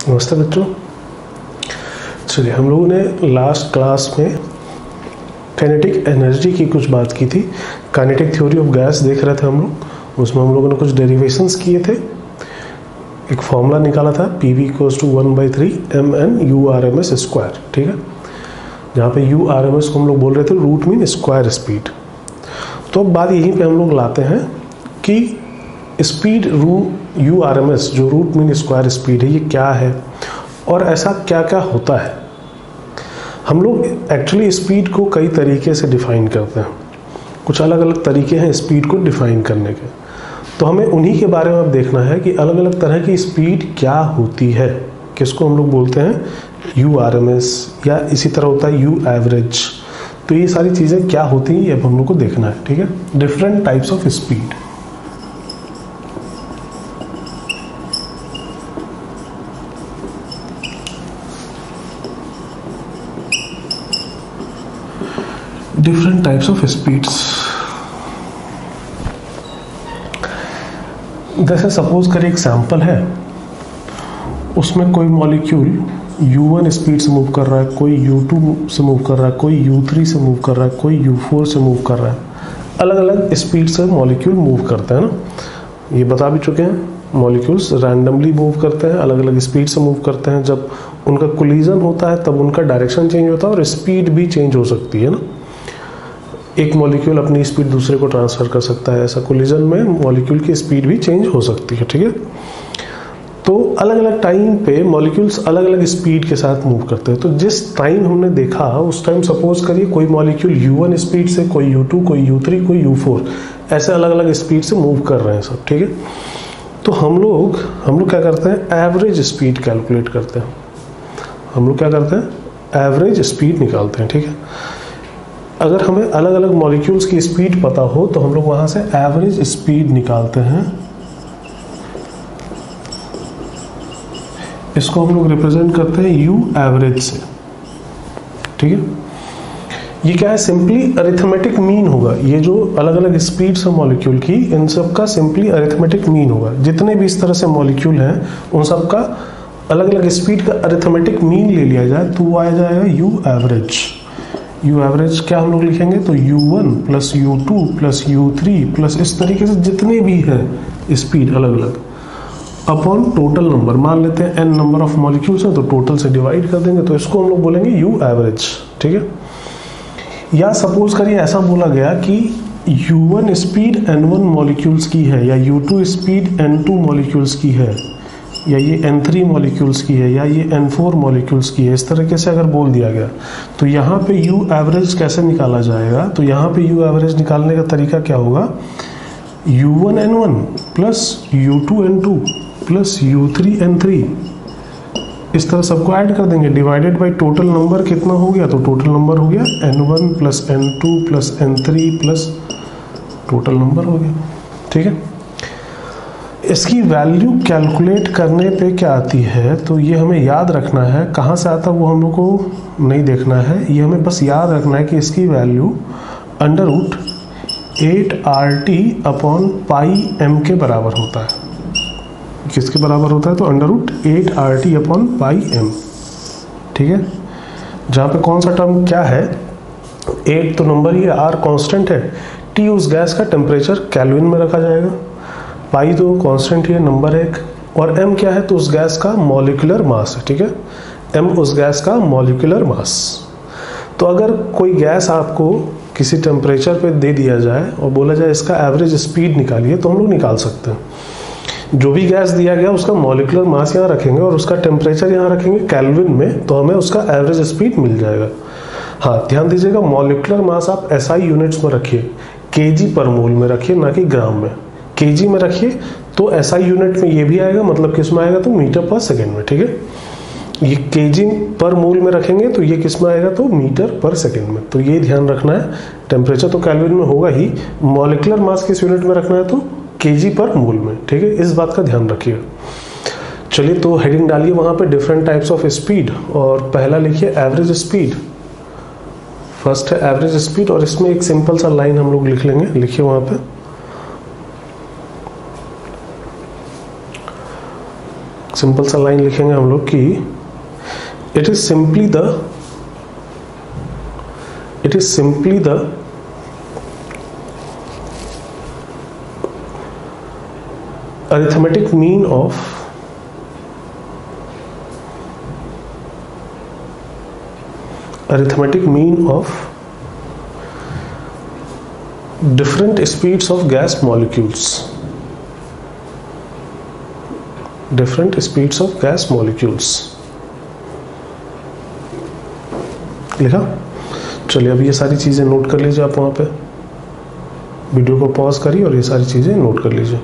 नमस्ते बच्चों। चलिए, हम लोगों ने लास्ट क्लास में काइनेटिक एनर्जी की कुछ बात की थी। काइनेटिक थ्योरी ऑफ गैस देख रहे थे हम लोग। उसमें हम लोगों ने कुछ डेरिवेशंस किए थे। एक फॉर्मूला निकाला था PV = 1/3 mn URMS स्क्वायर, ठीक है, जहाँ पे URMS को हम लोग बोल रहे थे रूट मीन स्क्वायर स्पीड। तो अब बात यहीं पे हम लोग लाते हैं कि स्पीड URMS जो रूट मीन स्क्वायर स्पीड है, ये क्या है और ऐसा क्या क्या होता है। हम लोग एक्चुअली स्पीड को कई तरीके से डिफाइन करते हैं। कुछ अलग अलग तरीके हैं स्पीड को डिफाइन करने के, तो हमें उन्हीं के बारे में अब देखना है कि अलग अलग तरह की स्पीड क्या होती है, किसको हम लोग बोलते हैं URMS, या इसी तरह होता है U एवरेज। तो ये सारी चीज़ें क्या होती हैं, ये अब हम लोग को देखना है, ठीक है। Different types of speed. Different types of speeds. जैसे सपोज करें एक सैंपल है, उसमें कोई मॉलिक्यूल U1 स्पीड से मूव कर रहा है, कोई U2 से मूव कर रहा है, कोई U3 से मूव कर रहा है, कोई U4 से मूव कर रहा है। अलग अलग स्पीड से मॉलिक्यूल मूव करते हैं ना, ये बता भी चुके हैं। मॉलिक्यूल्स रैंडमली मूव करते हैं, अलग अलग स्पीड से मूव करते हैं। जब उनका कोलिजन होता है तब उनका डायरेक्शन चेंज होता है और स्पीड भी चेंज हो सकती है ना। एक मॉलिक्यूल अपनी स्पीड दूसरे को ट्रांसफर कर सकता है, ऐसा कोलिजन में मॉलिक्यूल की स्पीड भी चेंज हो सकती है, ठीक है। तो अलग अलग टाइम पे मॉलिक्यूल्स अलग अलग स्पीड के साथ मूव करते हैं। तो जिस टाइम हमने देखा उस टाइम सपोज करिए कोई मॉलिक्यूल U1 स्पीड से, कोई U2, कोई U3, कोई U4, ऐसे अलग अलग स्पीड से मूव कर रहे हैं सब, ठीक है। तो हम लोग क्या करते हैं, एवरेज स्पीड कैलकुलेट करते हैं। हम लोग क्या करते हैं, एवरेज स्पीड निकालते हैं, ठीक है। अगर हमें अलग अलग मॉलिक्यूल्स की स्पीड पता हो तो हम लोग वहां से एवरेज स्पीड निकालते हैं। इसको हम लोग रिप्रेजेंट करते हैं U एवरेज से, ठीक है। ये क्या है, सिंपली अरिथमेटिक मीन होगा। ये जो अलग अलग स्पीड्स है मॉलिक्यूल की, इन सब का सिंपली अरिथमेटिक मीन होगा। जितने भी इस तरह से मॉलिक्यूल हैं उन सब का अलग अलग स्पीड का अरिथमेटिक मीन ले लिया जाए तो आ जाएगा U एवरेज। U एवरेज क्या हम लोग लिखेंगे, तो U1 + U2 + U3 प्लस इस तरीके से जितने भी है स्पीड अलग अलग अपॉन टोटल नंबर। मान लेते हैं n नंबर ऑफ मॉलिक्यूल्स हैं तो टोटल से डिवाइड कर देंगे, तो इसको हम लोग बोलेंगे U एवरेज, ठीक है। या सपोज करिए ऐसा बोला गया कि U1 स्पीड N1 मॉलिक्यूल्स की है, या U2 स्पीड N2 मॉलिक्यूल्स की है, या ये N3 मॉलिक्यूल्स की है, या ये N4 मॉलिक्यूल्स की है। इस तरीके से अगर बोल दिया गया तो यहाँ पे U एवरेज कैसे निकाला जाएगा, तो यहाँ पे U एवरेज निकालने का तरीका क्या होगा, U1 N1 + U2 N2 + U3 N3, इस तरह सबको ऐड कर देंगे, डिवाइडेड बाय टोटल नंबर कितना हो गया, तो टोटल नंबर हो गया N1 + N2 + N3 plus total number हो गया, ठीक है। इसकी वैल्यू कैलकुलेट करने पे क्या आती है, तो ये हमें याद रखना है। कहाँ से आता है वो हम लोग को नहीं देखना है, ये हमें बस याद रखना है कि इसकी वैल्यू √8RT/πm के बराबर होता है। किसके बराबर होता है, तो √8RT/πm, ठीक है। जहाँ पे कौन सा टर्म क्या है, 8 तो नंबर ही है, R कांस्टेंट है, T उस गैस का टेम्परेचर केल्विन में रखा जाएगा, पाई तो कांस्टेंट ही है, नंबर 1, और m क्या है, तो उस गैस का मॉलिक्यूलर मास है, ठीक है। m उस गैस का मॉलिक्यूलर मास। तो अगर कोई गैस आपको किसी टेम्परेचर पे दे दिया जाए और बोला जाए इसका एवरेज स्पीड निकालिए, तो हम लोग निकाल सकते हैं। जो भी गैस दिया गया उसका मॉलिक्यूलर मास यहाँ रखेंगे और उसका टेम्परेचर यहाँ रखेंगे केल्विन में, तो हमें उसका एवरेज स्पीड मिल जाएगा। हाँ, ध्यान दीजिएगा, मॉलिक्यूलर मास आप SI यूनिट्स में रखिए, kg/मोल में रखिए, ना कि ग्राम में। kg में रखिए तो SI यूनिट में ये भी आएगा, मतलब किस में आएगा, तो मीटर/सेकेंड में, ठीक है। ये kg/मोल में रखेंगे तो ये किस में आएगा, तो मीटर/सेकेंड में। तो ये ध्यान रखना है, टेम्परेचर तो केल्विन में होगा ही, मॉलिक्यूलर मास किस यूनिट में रखना है, तो kg/मोल में, ठीक है। इस बात का ध्यान रखिएगा। चलिए, तो हेडिंग डालिए वहाँ पे डिफरेंट टाइप्स ऑफ स्पीड, और पहला लिखिए एवरेज स्पीड। फर्स्ट है एवरेज स्पीड, और इसमें एक सिंपल सा लाइन हम लोग लिख लेंगे, लिखिए वहाँ पे सिंपल सा लाइन लिखेंगे हम लोग कि it is simply the arithmetic mean of different speeds of gas molecules. लिखा? चलिए अब ये सारी चीजें नोट कर लीजिए आप वहां पे, वीडियो को पॉज करिए और ये सारी चीजें नोट कर लीजिए।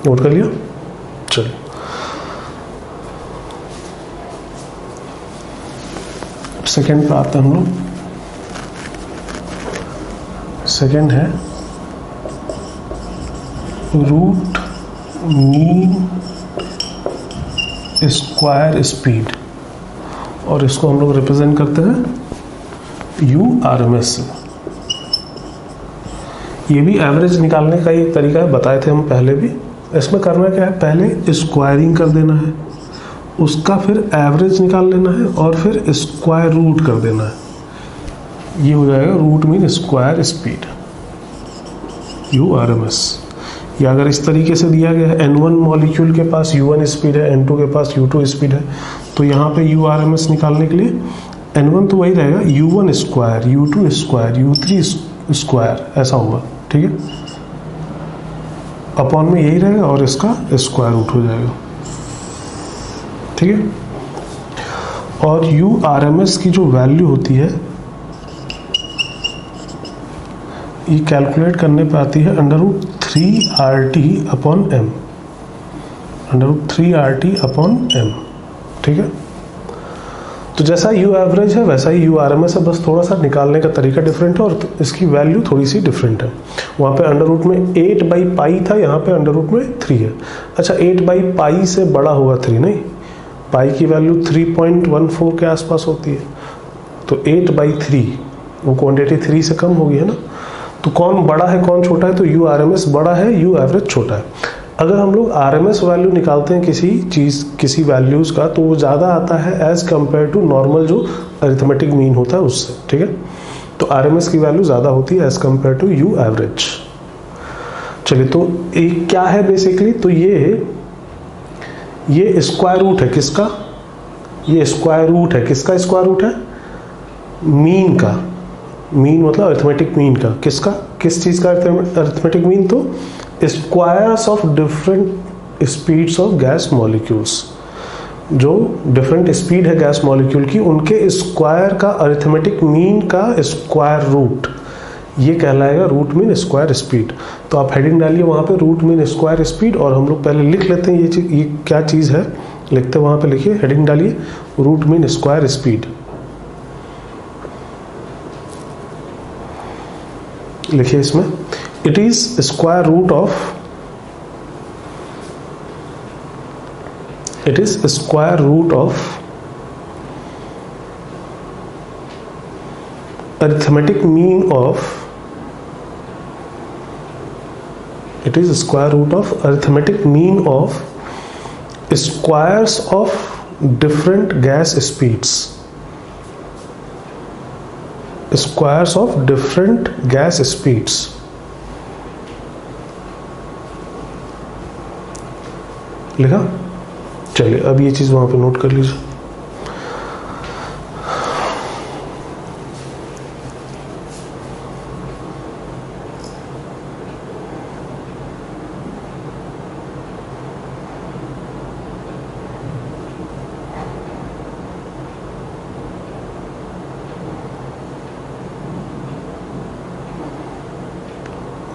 नोट कर लिया? चलिए सेकेंड पे आते हैं हम लोग। सेकेंड है रूट मीन स्क्वायर स्पीड, और इसको हम लोग रिप्रेजेंट करते हैं URMS से। ये भी एवरेज निकालने का एक तरीका है, बताए थे हम पहले भी। इसमें करना क्या है, पहले स्क्वायरिंग कर देना है, उसका फिर एवरेज निकाल लेना है और फिर स्क्वायर रूट कर देना है। ये हो जाएगा root mean square speed URMS। या अगर इस तरीके से दिया गया है N1 मॉलिक्यूल के पास U1 स्पीड है, N2 के पास U2 स्पीड है, तो यहाँ पे URMS निकालने के लिए N1 तो वही रहेगा U1 square, U2 square, U3 square, ऐसा होगा। ठीक है, अपॉन में यही रहेगा और इसका स्क्वायर रूट हो जाएगा। ठीक है, और URMS की जो वैल्यू होती है ये कैलकुलेट करने पे आती है √3RT upon M, √3RT upon M। ठीक है, तो जैसा U एवरेज है वैसा ही URMS है, बस थोड़ा सा निकालने का तरीका डिफरेंट है और इसकी वैल्यू थोड़ी सी डिफरेंट है। वहाँ पे अंडर रूट में 8/पाई था, यहाँ पे अंडर रूट में 3 है। अच्छा, 8/पाई से बड़ा होगा 3, नहीं, पाई की वैल्यू 3.14 के आसपास होती है, तो 8/3 वो क्वांटिटी 3 से कम होगी, है ना। तो कौन बड़ा है कौन छोटा है, तो URMS बड़ा है, U एवरेज छोटा है। अगर हम लोग RMS वैल्यू निकालते हैं किसी चीज़, किसी वैल्यूज़ का, तो वो ज़्यादा आता है एज़ कम्पेयर टू नॉर्मल जो अरिथमेटिक मीन होता है उससे। ठीक है, तो RMS की वैल्यू ज़्यादा होती है as compare to U average. चलिए, तो एक क्या है बेसिकली, तो ये स्क्वायर रूट है किसका, ये स्क्वायर रूट है किसका, स्क्वायर रूट है मीन का। मीन मतलब अरिथमेटिक मीन का, किसका, किस चीज़ का अरिथमेटिक मीन, तो squares of different speeds of gas molecules. जो डिफरेंट स्पीड है गैस मॉलिक्यूल की, उनके स्क्वायर का अरिथमेटिक मीन का स्क्वायर रूट, ये कहलाएगा रूट मीन स्क्वायर स्पीड। तो आप हेडिंग डालिए वहाँ पे रूट मीन स्क्वायर स्पीड, और हम लोग पहले लिख लेते हैं ये क्या चीज़ है, लिखते हैं वहाँ पे, लिखिए हेडिंग डालिए रूट मीन स्क्वायर स्पीड, लिखिए इसमें it is square root of, it is square root of arithmetic mean of, it is square root of arithmetic mean of squares of different gas speeds, squares of different gas speeds। लिखा? चलिए अब ये चीज़ वहाँ पे note कर लीजिए।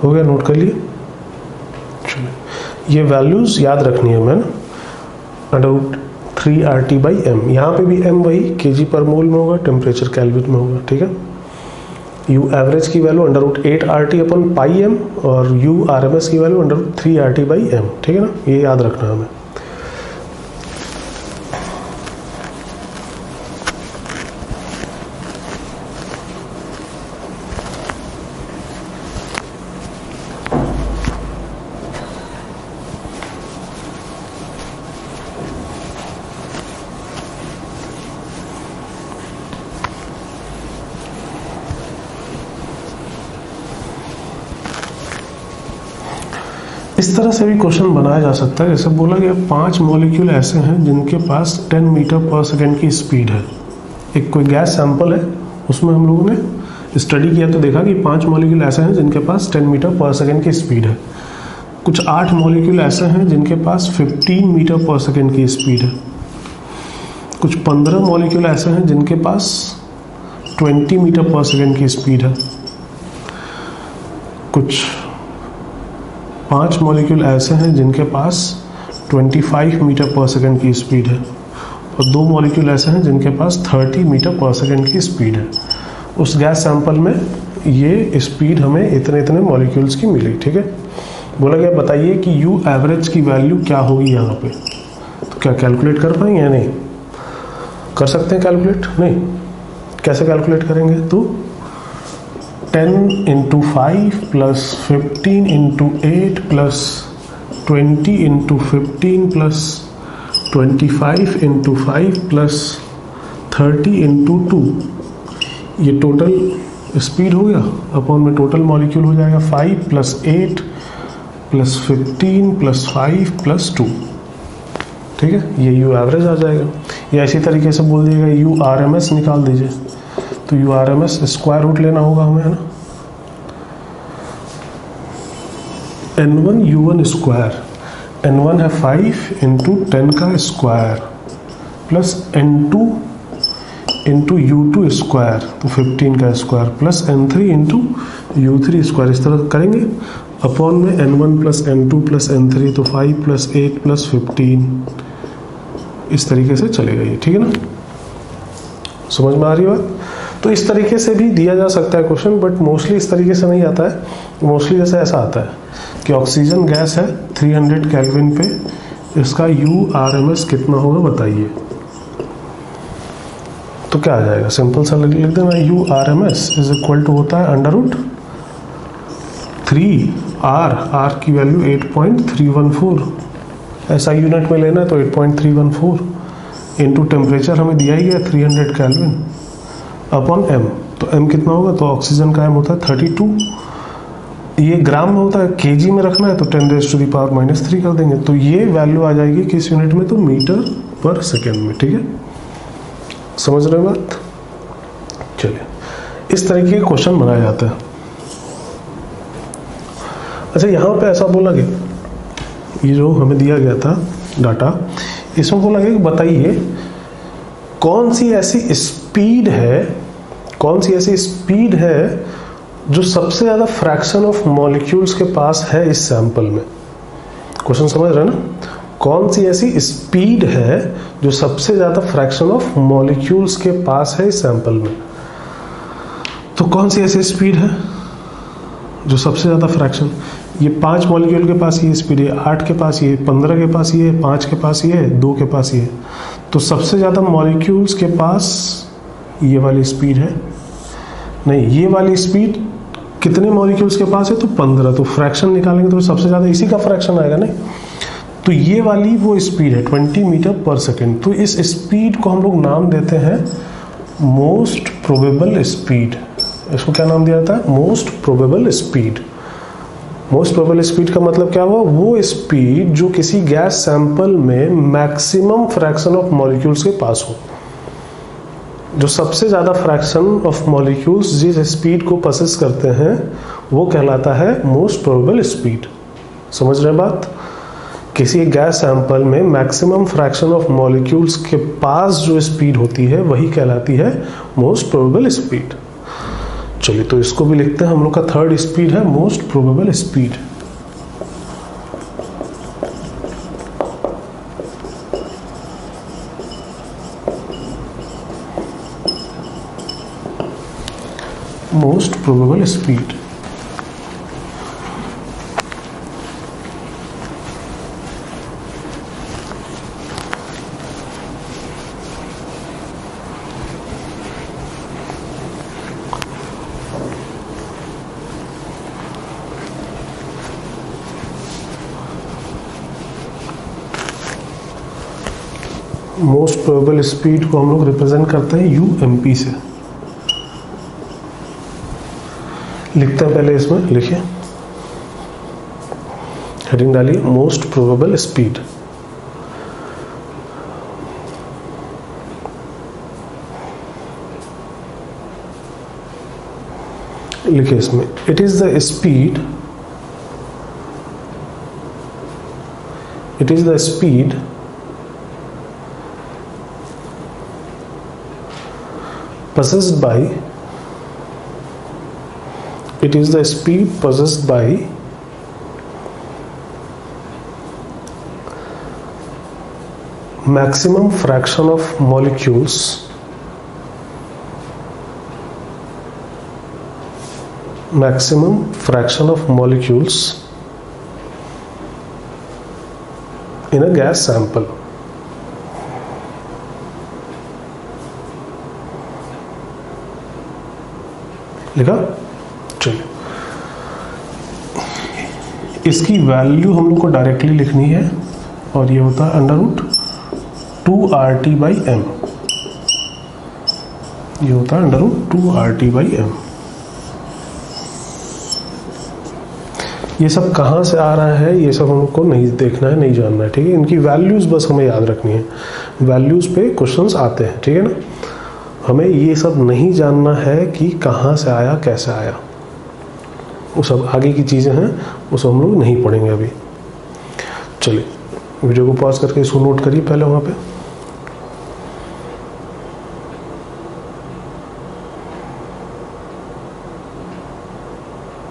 हो गया, नोट कर लिए? चलिए, ये वैल्यूज याद रखनी है मैंने, √3RT/m, यहाँ पे भी m वही kg पर मोल में होगा, टेम्परेचर केल्विन में होगा। ठीक है, U एवरेज की वैल्यू √8RT/πm और U RMS की वैल्यू √3RT/m। ठीक है ना, ये याद रखना है हमें। इस तरह से भी क्वेश्चन बनाया जा सकता है। जैसे बोला गया 5 मॉलिक्यूल ऐसे हैं जिनके पास 10 मीटर पर सेकेंड की स्पीड है। एक कोई गैस सैंपल है, उसमें हम लोगों ने स्टडी किया तो देखा कि 5 मॉलिक्यूल ऐसे हैं जिनके पास 10 मीटर पर सेकेंड की स्पीड है। कुछ 8 मॉलिक्यूल ऐसे हैं जिनके पास 15 मीटर पर सेकेंड की स्पीड है। कुछ 15 मॉलिक्यूल ऐसे हैं जिनके पास 20 मीटर पर सेकेंड की स्पीड है। कुछ 5 मॉलिक्यूल ऐसे हैं जिनके पास 25 मीटर पर सेकेंड की स्पीड है और 2 मॉलिक्यूल ऐसे हैं जिनके पास 30 मीटर पर सेकेंड की स्पीड है। उस गैस सैंपल में ये स्पीड हमें इतने इतने मॉलिक्यूल्स की मिली। ठीक है, बोला गया बताइए कि यू एवरेज की वैल्यू क्या होगी यहाँ पे। तो क्या कैलकुलेट कर पाएंगे या नहीं? कर सकते हैं कैलकुलेट? नहीं, कैसे कैलकुलेट करेंगे? तो 10 into 5 plus 15 into 8 plus 20 into 15 plus 25 into 5 plus 30 into 2, ये टोटल स्पीड हो गया। अपॉन में टोटल मॉलिक्यूल हो जाएगा 5 प्लस 8 प्लस 15 प्लस 5 प्लस 2। ठीक है, ये यू एवरेज आ जाएगा। या इसी तरीके से बोल दिएगा यू आर एम एस निकाल दीजिए। तो U R M S square root लेना होगा हमें, है ना। N1 U1 स्क्वायर, N1 है 5 इंटू 10 का square plus N2 into U2 square तो 15 का square plus N3 into U3 square. इस तरह करेंगे। अपॉन में N1 plus N2 plus N3 तो 5 प्लस 8 प्लस 15, इस तरीके से चलेगा ये। ठीक है ना, समझ में आ रही बात? तो इस तरीके से भी दिया जा सकता है क्वेश्चन, बट मोस्टली इस तरीके से नहीं आता है। मोस्टली जैसे ऐसा आता है कि ऑक्सीजन गैस है 300 केल्विन पे, इसका URMS कितना होगा बताइए। तो क्या आ जाएगा? सिंपल सा लिख देना, URMS इज इक्वल टू होता है √3R की वैल्यू 8.314। ऐसा यूनिट में लेना है तो 8.314 इंटू टेम्परेचर हमें दिया ही गया 300 केल्विन अपॉन M। तो M कितना होगा? तो ऑक्सीजन का M होता है 32। ये ग्राम में होता है, केजी में रखना है तो 10⁻³ कर देंगे। तो ये वैल्यू आ जाएगी किस यूनिट में? तो मीटर पर सेकेंड में। ठीक है, समझ रहे हो बात? चलिए, इस तरीके के क्वेश्चन बनाया जाता है। अच्छा, यहाँ पे ऐसा बोला गया, ये जो हमें दिया गया था डाटा, इसमें बोला गया कि बताइए कौन सी ऐसी स्पीड है जो सबसे ज्यादा फ्रैक्शन ऑफ मॉलिक्यूल्स के पास है इस सैंपल में। क्वेश्चन समझ रहे हैं ना? कौन सी ऐसी स्पीड है जो सबसे ज्यादा फ्रैक्शन ऑफ मॉलिक्यूल्स के पास है इस सैंपल में। तो कौन सी ऐसी स्पीड है जो सबसे ज्यादा फ्रैक्शन? ये 5 मॉलिक्यूल के पास ये स्पीड है, 8 के पास ये, 15 के पास ये, 5 के पास ये, 2 के पास ये। तो सबसे ज्यादा मॉलिक्यूल्स के पास ये वाली स्पीड है। नहीं, ये वाली स्पीड कितने मॉलिक्यूल्स के पास है? तो 15। तो फ्रैक्शन निकालेंगे तो सबसे ज्यादा इसी का फ्रैक्शन आएगा। नहीं, तो ये वाली वो स्पीड है 20 मीटर पर सेकेंड। तो इस स्पीड को हम लोग नाम देते हैं मोस्ट प्रोबेबल स्पीड। इसको क्या नाम दिया जाता है? Most probable speed. Most probable speed का मतलब क्या हुआ? वो स्पीड जो किसी गैस सैंपल में मैक्सिमम फ्रैक्शन ऑफ मॉलिक्यूल्स के पास हो। जो सबसे ज्यादा फ्रैक्शन ऑफ मॉलिक्यूल्स जिस स्पीड को पसेस करते हैं वो कहलाता है मोस्ट प्रोबेबल स्पीड। समझ रहे बात? किसी गैस सैंपल में मैक्सिमम फ्रैक्शन ऑफ मॉलिक्यूल्स के पास जो स्पीड होती है वही कहलाती है मोस्ट प्रोबेबल स्पीड। चलिए, तो इसको भी लिखते हैं। हम लोग का थर्ड स्पीड है most probable speed. Most probable speed. Most probable speed को हम लोग रिप्रेजेंट करते हैं UMP से। लिखते हैं पहले, इसमें लिखिए हेडिंग डालिए मोस्ट प्रोबेबल स्पीड। लिखिए इसमें it is the speed, it is the speed possessed by, it is the speed possessed by maximum fraction of molecules in a gas sample। लिखा? चलिए इसकी वैल्यू हम लोग को डायरेक्टली लिखनी है और ये होता है √2RT/m। ये होता है √2RT/m। ये सब कहाँ से आ रहा है ये सब हमको नहीं देखना है, नहीं जानना है, ठीक है। इनकी वैल्यूज़ बस हमें याद रखनी है, वैल्यूज़ पे क्वेश्चंस आते हैं, ठीक है ना। हमें ये सब नहीं जानना है कि कहाँ से आया कैसे आया, वो सब आगे की चीज़ें हैं, वो सब हम लोग नहीं पढ़ेंगे अभी। चलिए वीडियो को पॉज करके इसको नोट करिए पहले वहाँ पे।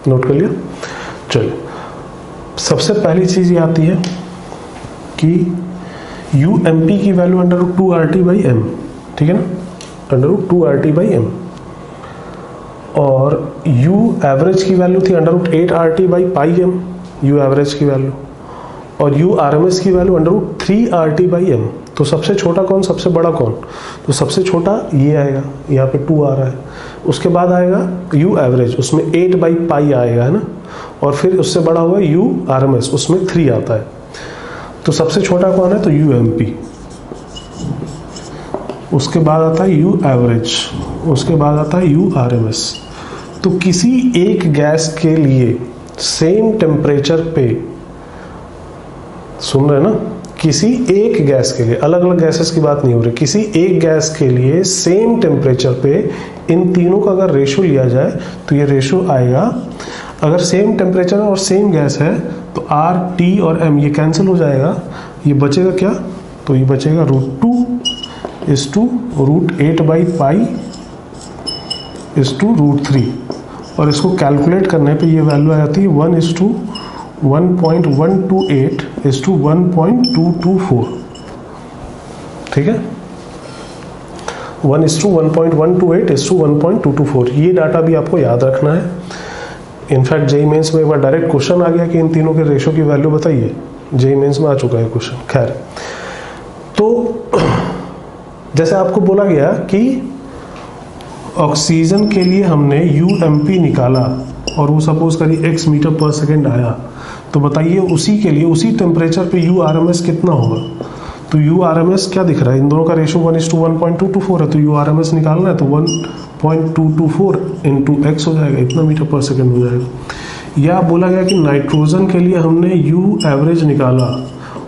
नोट कर लिया? चलिए सबसे पहली चीज़ ये आती है कि UMP की वैल्यू √2RT/m, ठीक है ना, √2RT/m। और U एवरेज की वैल्यू थी √8RT/m, U एवरेज की वैल्यू, और U RMS की वैल्यू √3RT/m। तो सबसे छोटा कौन, सबसे बड़ा कौन? तो सबसे छोटा ये आएगा, यहाँ पे 2 आ रहा है। उसके बाद आएगा U एवरेज, उसमें 8/π आएगा, है ना। और फिर उससे बड़ा हुआ U RMS, उसमें 3 आता है। तो सबसे छोटा कौन है? तो UMP। उसके बाद आता है U एवरेज, उसके बाद आता है U RMS। तो किसी एक गैस के लिए सेम टेम्परेचर पे, सुन रहे हैं ना, किसी एक गैस के लिए, अलग अलग गैसेस की बात नहीं हो रही, किसी एक गैस के लिए सेम टेम्परेचर पे इन तीनों का अगर रेशो लिया जाए तो ये रेशो आएगा, अगर सेम टेम्परेचर और सेम गैस है तो R, T और M ये कैंसिल हो जाएगा, ये बचेगा क्या? तो ये बचेगा √2/8/π/√3। और इसको कैलकुलेट करने पे ये वैल्यू आ जाती है 1:1.28:1.224, ठीक है, 1:1.128:1.224। ये डाटा भी आपको याद रखना है। इनफैक्ट जेईई मेंस में एक बार डायरेक्ट क्वेश्चन आ गया कि इन तीनों के रेशो की वैल्यू बताइए, जेईई मेंस में आ चुका है क्वेश्चन। खैर, तो जैसे आपको बोला गया कि ऑक्सीजन के लिए हमने UMP निकाला और वो सपोज करिए x मीटर पर सेकेंड आया, तो बताइए उसी के लिए उसी टेम्परेचर पे U RMS कितना होगा? तो U RMS क्या दिख रहा है? इन दोनों का रेशो 1:1.224 है, तो U RMS निकालना है तो 1.224 × x हो जाएगा, इतना मीटर पर सेकेंड हो जाएगा। या बोला गया कि नाइट्रोजन के लिए हमने U एवरेज निकाला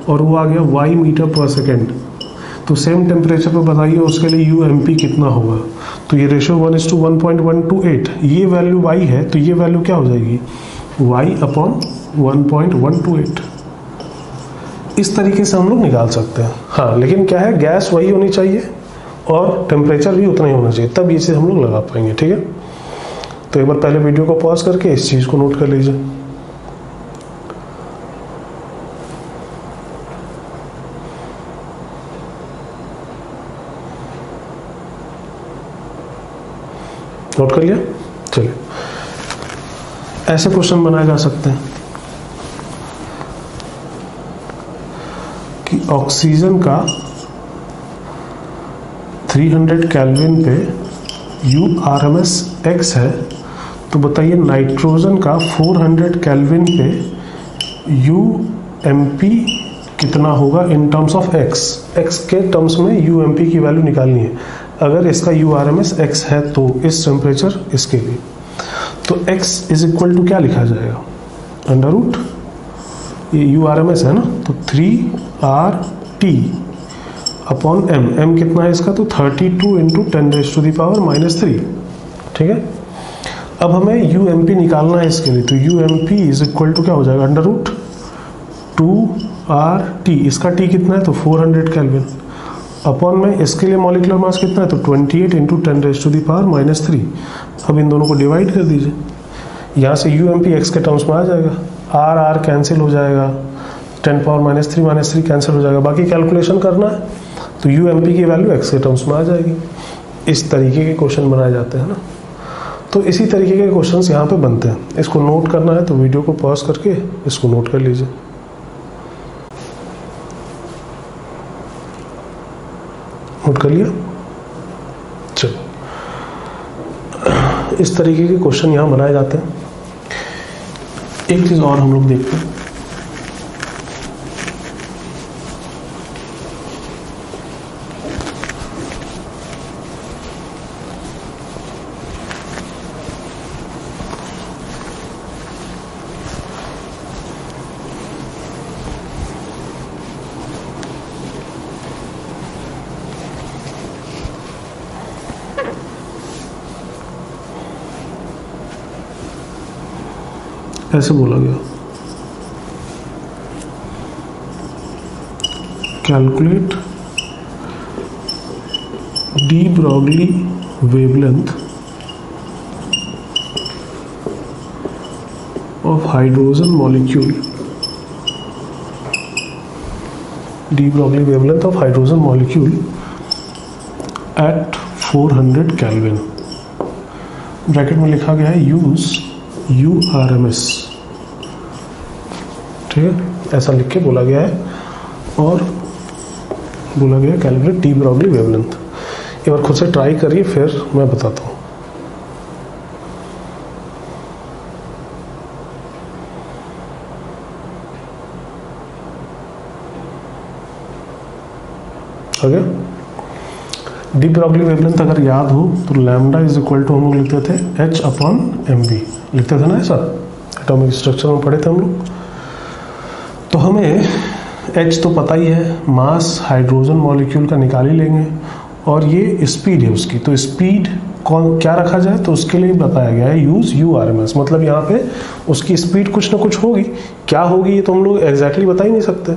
और वो आ गया y मीटर पर सेकेंड, तो सेम टेम्परेचर पर बताइए उसके लिए UMP कितना होगा? तो ये रेशो 1:1.128, ये वैल्यू y है, तो ये वैल्यू क्या हो जाएगी? y/1.128। इस तरीके से हम लोग निकाल सकते हैं। हाँ, लेकिन क्या है, गैस वही होनी चाहिए और टेम्परेचर भी उतना ही होना चाहिए, तब इसे हम लोग लगा पाएंगे, ठीक है। तो एक बार पहले वीडियो को पॉज करके इस चीज़ को नोट कर लीजिए। नोट कर लिया? चलिए ऐसे क्वेश्चन बनाए जा सकते हैं कि ऑक्सीजन का 300 केल्विन पे U RMS x है, तो बताइए नाइट्रोजन का 400 केल्विन पे UMP कितना होगा इन टर्म्स ऑफ x के टर्म्स में UMP की वैल्यू निकालनी है। अगर इसका U RMS x है तो इस टेम्परेचर इसके लिए, तो x इज इक्वल टू क्या लिखा जाएगा? ये URMS है ना, तो 3RT अपॉन m कितना है इसका, तो 32 इंटू 10⁻⁻3, ठीक है। अब हमें UMP निकालना है इसके लिए, तो UMP इज इक्वल टू क्या हो जाएगा, √2RT, इसका T कितना है, तो 400 केल्विन, अपॉन में इसके लिए मॉलिक्यूलर मास कितना है, तो 28 इंटू 10⁻⁻3। अब इन दोनों को डिवाइड कर दीजिए, यहाँ से UMP x के टर्म्स में आ जाएगा, R कैंसिल हो जाएगा, 10⁻³ कैंसिल हो जाएगा, बाकी कैलकुलेशन करना है तो UMP की वैल्यू x के टर्म्स में आ जाएगी। इस तरीके के क्वेश्चन बनाए जाते हैं ना, तो इसी तरीके के क्वेश्चंस यहाँ पे बनते हैं। इसको नोट करना है तो वीडियो को पॉज करके इसको नोट कर लीजिए। नोट कर लिया, चलो इस तरीके के क्वेश्चन यहाँ बनाए जाते हैं। एक चीज और हम लोग देखते हैं, ऐसे बोला गया, calculate de Broglie wavelength of hydrogen molecule, de Broglie wavelength of hydrogen molecule eight 400 kelvin. Bracket में लिखा गया है यूज URMS, ठीक है, ऐसा लिख के बोला गया है, और बोला गया कैलकुलेट डी ब्रॉगली वेवलेंथ। एक बार खुद से ट्राई करिए, फिर मैं बताता हूँ। आगे डी ब्रॉगली वेवलेंथ अगर याद हो तो लैम्डा इज इक्वल टू हम लोग लिखते थे H अपॉन mv, लिखते थे ना, ऐसा एटॉमिक स्ट्रक्चर में पढ़े थे हम लोग। तो हमें H तो पता ही है, मास हाइड्रोजन मॉलिक्यूल का निकाल ही लेंगे, और ये स्पीड है उसकी, तो स्पीड कौन क्या रखा जाए, तो उसके लिए बताया गया है यूज URMS, मतलब यहाँ पे उसकी स्पीड कुछ ना कुछ होगी। क्या होगी ये तो हम लोग एग्जैक्टली बता ही नहीं सकते,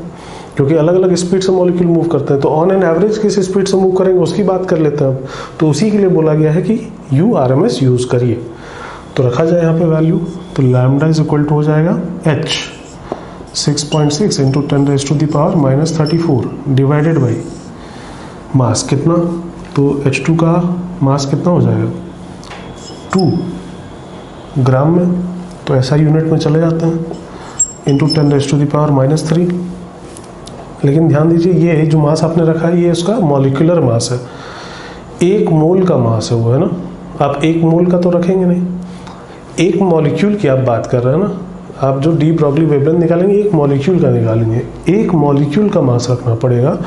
क्योंकि अलग अलग स्पीड से मॉलिक्यूल मूव करते हैं, तो ऑन एन एवरेज किस स्पीड से मूव करेंगे उसकी बात कर लेते हैं। तो उसी के लिए बोला गया है कि URMS यूज करिए, तो रखा जाए यहाँ पे वैल्यू, तो लैम्डा इज इक्वल टू हो जाएगा H 6.6 into 10⁻⁻34 divided by mass कितना, तो H2 का मास कितना हो जाएगा 2 ग्राम में, तो ऐसा यूनिट में चले जाते हैं, इंटू 10⁻⁻3। लेकिन ध्यान दीजिए ये जो मास आपने रखा है ये उसका मॉलिक्यूलर मास है, 1 मोल का मास है वो, है ना। आप 1 मोल का तो रखेंगे नहीं, 1 मॉलिक्यूल की आप बात कर रहे हैं ना, आप जो डी ब्रॉगली वेवलेंथ निकालेंगे 1 मॉलिक्यूल का निकालेंगे, 1 मॉलिक्यूल का मास रखना पड़ेगा,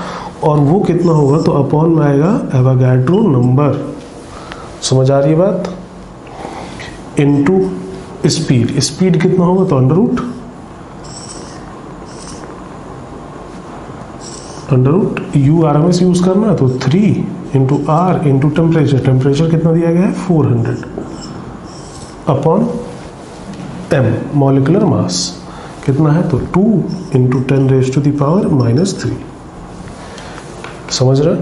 और वो कितना होगा, तो अपॉन में आएगा एवोगाड्रो नंबर, समझ आ रही है बात, इनटू स्पीड, स्पीड कितना होगा, तो अंडर रूट URMS यूज करना है, तो 3 into R into temperature, temperature कितना दिया गया है 400 अपॉन m मॉलिक्यूलर मास कितना है, तो 2 इंटू 10⁻⁻3। समझ रहे,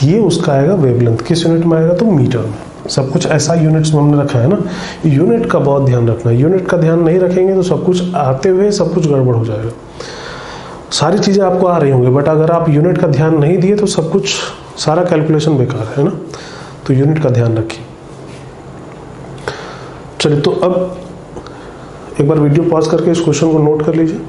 ये उसका आएगा वेवलेंथ, किस यूनिट में आएगा, तो मीटर में। सब कुछ ऐसा यूनिट्स में हमने रखा है ना, यूनिट का बहुत ध्यान रखना है, यूनिट का ध्यान नहीं रखेंगे तो सब कुछ आते हुए सब कुछ गड़बड़ हो जाएगा। सारी चीज़ें आपको आ रही होंगी, बट अगर आप यूनिट का ध्यान नहीं दिए तो सब कुछ, सारा कैलकुलेशन बेकार है ना, तो यूनिट का ध्यान रखिए। चलिए, तो अब एक बार वीडियो पॉज करके इस क्वेश्चन को नोट कर लीजिए।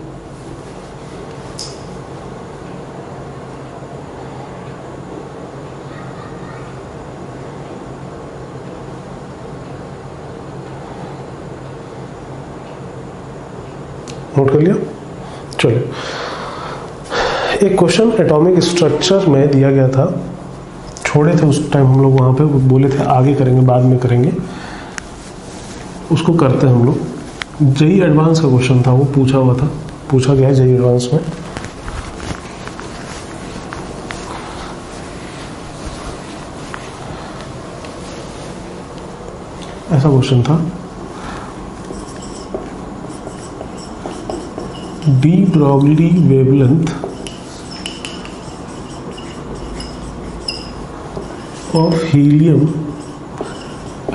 नोट कर लिया, चलिए। एक क्वेश्चन एटॉमिक स्ट्रक्चर में दिया गया था, छोड़े थे उस टाइम हम लोग वहाँ पे, बोले थे आगे करेंगे बाद में करेंगे, उसको करते हैं हम लोग। जेई एडवांस का क्वेश्चन था, वो पूछा हुआ था। पूछा गया है जेईई एडवांस में। ऐसा क्वेश्चन था, de Broglie wavelength of helium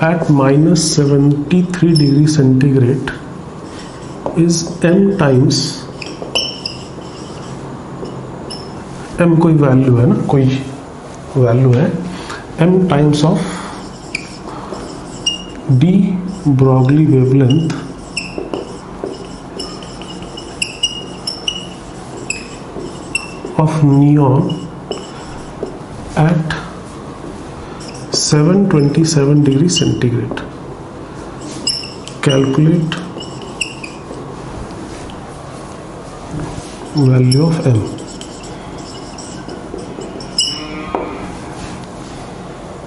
at -73 degree centigrade is m times, m कोई वैल्यू है ना, कोई वैल्यू है, m times of de Broglie wavelength of neon at 727 degree centigrade. Calculate value of m.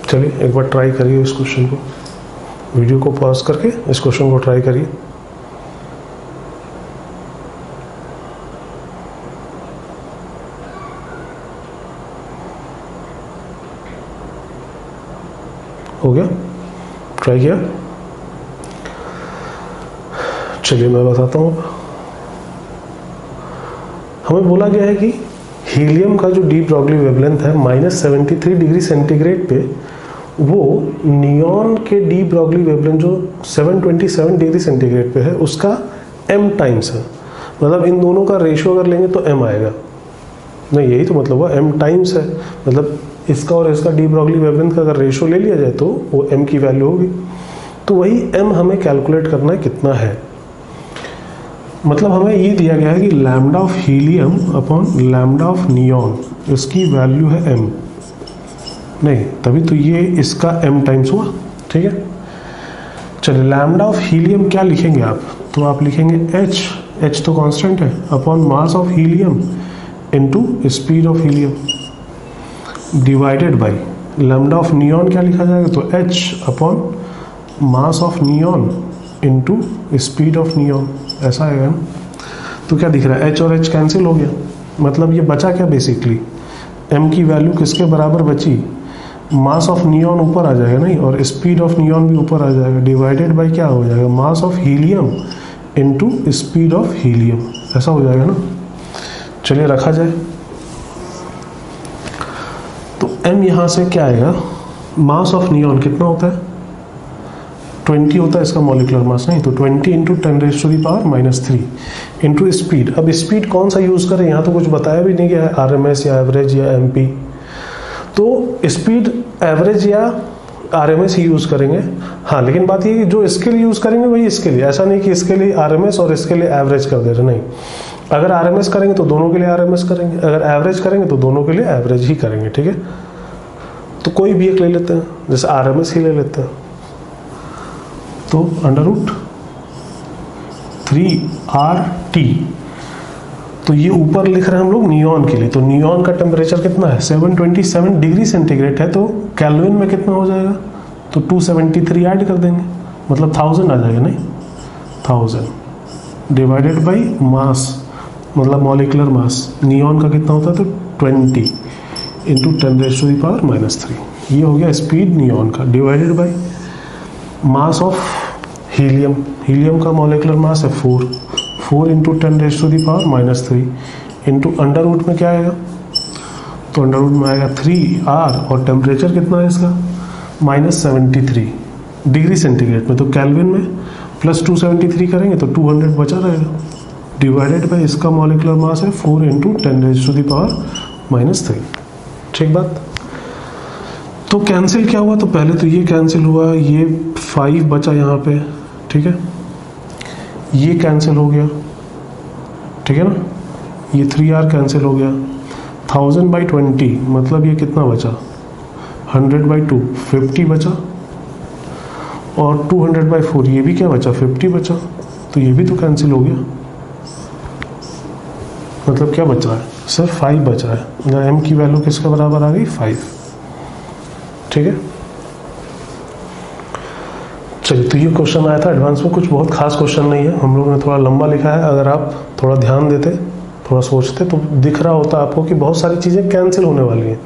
चलिए एक बार ट्राई करिए इस क्वेश्चन को, वीडियो को पॉज करके इस क्वेश्चन को ट्राई करिए। हो गया, ट्राई किया? चलिए मैं बताता हूँ। हमें बोला गया है कि हीलियम का जो डी ब्रॉगली वेवलेंथ है -73 डिग्री सेंटीग्रेड पे, वो नियॉन के डी ब्रॉगली वेवलेंथ जो 727 डिग्री सेंटीग्रेड पे है उसका m टाइम्स है। मतलब इन दोनों का रेशियो अगर लेंगे तो m आएगा, नहीं यही तो मतलब हुआ, m टाइम्स है, मतलब इसका और इसका डी ब्रॉगली वेवलेंथ का अगर रेशियो ले लिया जाए तो वो m की वैल्यू होगी। तो वही m हमें कैलकुलेट करना है कितना है। मतलब हमें ये दिया गया है कि lambda of helium upon lambda of neon, इसकी वैल्यू है m, नहीं तभी तो ये इसका m टाइम्स हुआ। ठीक है, चलिए लैम्डा ऑफ हीलियम क्या लिखेंगे आप, तो आप लिखेंगे h तो कांस्टेंट है, upon mass of helium into speed of helium divided by lambda of neon क्या लिखा जाएगा, तो h upon mass of neon into speed of neon, ऐसा आएगा ना। तो क्या दिख रहा है, h और h कैंसिल हो गया, मतलब ये बचा क्या बेसिकली, m की वैल्यू किसके बराबर बची, मास ऑफ नियॉन ऊपर आ जाएगा नहीं, और स्पीड ऑफ नियॉन भी ऊपर आ जाएगा, डिवाइडेड बाय क्या हो जाएगा, mass of helium into speed of helium, ऐसा हो जाएगा ना। चलिए रखा जाए, तो m यहाँ से क्या आएगा, मास ऑफ नियॉन कितना होता है, 20 होता है इसका मॉलिक्यूलर मास, नहीं तो 20 इंटू 10⁻³ इंटू स्पीड। अब स्पीड कौन सा यूज करें, यहाँ तो कुछ बताया भी नहीं गया है, RMS या एवरेज या MP, तो स्पीड एवरेज या RMS ही यूज करेंगे। हाँ लेकिन बात ये जो इसके लिए यूज करेंगे वही इसके लिए, ऐसा नहीं कि इसके लिए RMS और इसके लिए एवरेज कर दे रहे, नहीं। अगर RMS करेंगे तो दोनों के लिए RMS करेंगे, अगर एवरेज करेंगे तो दोनों के लिए एवरेज ही करेंगे। ठीक है, तो कोई भी एक ले लेते हैं, जैसे RMS ही ले लेते हैं, तो √3RT, तो ये ऊपर लिख रहे हैं हम लोग नियॉन के लिए, तो नियॉन का टेम्परेचर कितना है, 727 डिग्री सेंटीग्रेड है, तो केल्विन में कितना हो जाएगा, तो 273 ऐड कर देंगे, मतलब 1000 आ जाएगा, नहीं 1000 डिवाइडेड बाई मास, मतलब मॉलिक्यूलर मास, नियॉन का कितना होता है, तो 20 इंटू 10⁻³ ये हो गया स्पीड नियॉन का, divided by mass of helium, helium का मॉलिक्यूलर मास है 4 इंटू 10⁻³ इंटू अंडर रूट में क्या आएगा, तो अंडर रूट में आएगा 3R, और टेम्परेचर कितना है इसका, -73 डिग्री सेंटीग्रेड में, तो केल्विन में प्लस 273 करेंगे तो 200 बचा रहेगा, डिवाइडेड बाई इसका मॉलिक्यूलर मास है 4 इंटू 10⁻³ ठीक बात। तो कैंसिल क्या हुआ, तो पहले तो ये कैंसिल हुआ, ये 5 बचा यहाँ पे, ठीक है, ये कैंसिल हो गया, ठीक है ना, ये 3R कैंसिल हो गया, 1000/20 मतलब ये कितना बचा, 100/2 50 बचा, और 200/4 ये भी क्या बचा, 50 बचा, तो ये भी तो कैंसिल हो गया, मतलब क्या बच रहा है, सिर्फ 5 बच रहा है, मतलब m की वैल्यू किसके बराबर आ गई, 5। ठीक है, चलिए, तो ये क्वेश्चन आया था एडवांस में, कुछ बहुत खास क्वेश्चन नहीं है, हम लोगों ने थोड़ा लंबा लिखा है। अगर आप थोड़ा ध्यान देते, थोड़ा सोचते तो दिख रहा होता आपको कि बहुत सारी चीज़ें कैंसिल होने वाली हैं।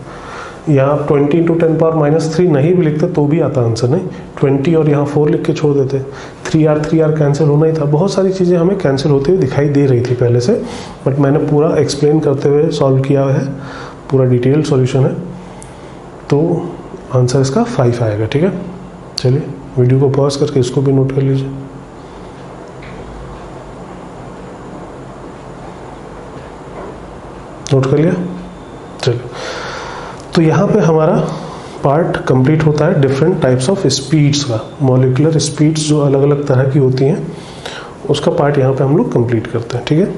यहाँ आप 20 × 10⁻³ नहीं भी लिखते तो भी आता आंसर, नहीं 20 और यहाँ 4 लिख के छोड़ देते, 3r कैंसिल होना ही था। बहुत सारी चीज़ें हमें कैंसिल होती हुई दिखाई दे रही थी पहले से, बट मैंने पूरा एक्सप्लेन करते हुए सॉल्व किया है, पूरा डिटेल्ड सॉल्यूशन है। तो आंसर इसका 5 आएगा। ठीक है, चलिए वीडियो को पॉज करके इसको भी नोट कर लीजिए। नोट कर लिया? चलिए, तो यहाँ पे हमारा पार्ट कंप्लीट होता है डिफरेंट टाइप्स ऑफ स्पीड्स का। मॉलिक्यूलर स्पीड्स जो अलग अलग तरह की होती हैं, उसका पार्ट यहाँ पे हम लोग कंप्लीट करते हैं। ठीक है,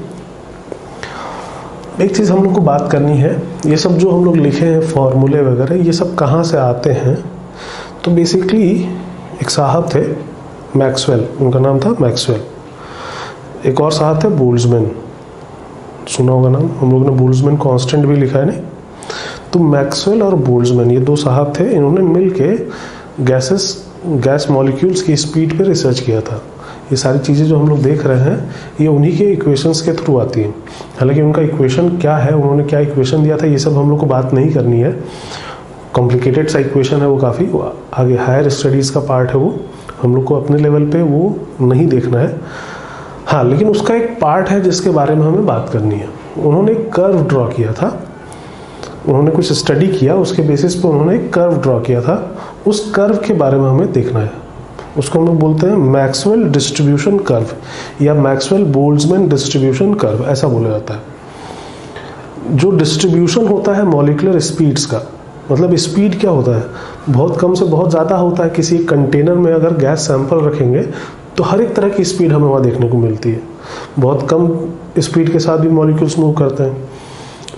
एक चीज़ हम लोग को बात करनी है, ये सब जो हम लोग लिखे हैं फॉर्मूले वगैरह, ये सब कहाँ से आते हैं। तो बेसिकली एक साहब थे मैक्सवेल, उनका नाम था मैक्सवेल। एक और साहब थे बोल्ट्जमैन, सुना होगा नाम, हम लोगों ने बोल्ट्जमैन कांस्टेंट भी लिखा है नहीं। तो मैक्सवेल और बोल्ट्जमैन ये दो साहब थे, इन्होंने मिलके गैस मॉलिक्यूल्स की स्पीड पे रिसर्च किया था। ये सारी चीज़ें जो हम लोग देख रहे हैं ये उन्हीं के इक्वेशंस के थ्रू आती हैं। हालांकि उनका इक्वेशन क्या है, उन्होंने क्या इक्वेशन दिया था, ये सब हम लोग को बात नहीं करनी है। कॉम्प्लिकेटेड सा इक्वेशन है वो, काफ़ी आगे हायर स्टडीज़ का पार्ट है वो, हम लोग को अपने लेवल पे वो नहीं देखना है। हाँ, लेकिन उसका एक पार्ट है जिसके बारे में हमें बात करनी है। उन्होंने एक कर्व ड्रॉ किया था, उन्होंने कुछ स्टडी किया, उसके बेसिस पे उन्होंने एक कर्व ड्रॉ किया था। उस कर्व के बारे में हमें देखना है। उसको हम लोग बोलते हैं मैक्सवेल डिस्ट्रीब्यूशन कर्व या मैक्सवेल बोल्ट्जमैन डिस्ट्रीब्यूशन कर्व, ऐसा बोला जाता है। जो डिस्ट्रीब्यूशन होता है मॉलिक्यूलर स्पीड्स का, मतलब स्पीड क्या होता है, बहुत कम से बहुत ज़्यादा होता है। किसी कंटेनर में अगर गैस सैंपल रखेंगे तो हर एक तरह की स्पीड हमें वहाँ देखने को मिलती है। बहुत कम स्पीड के साथ भी मॉलिक्यूल्स मूव करते हैं,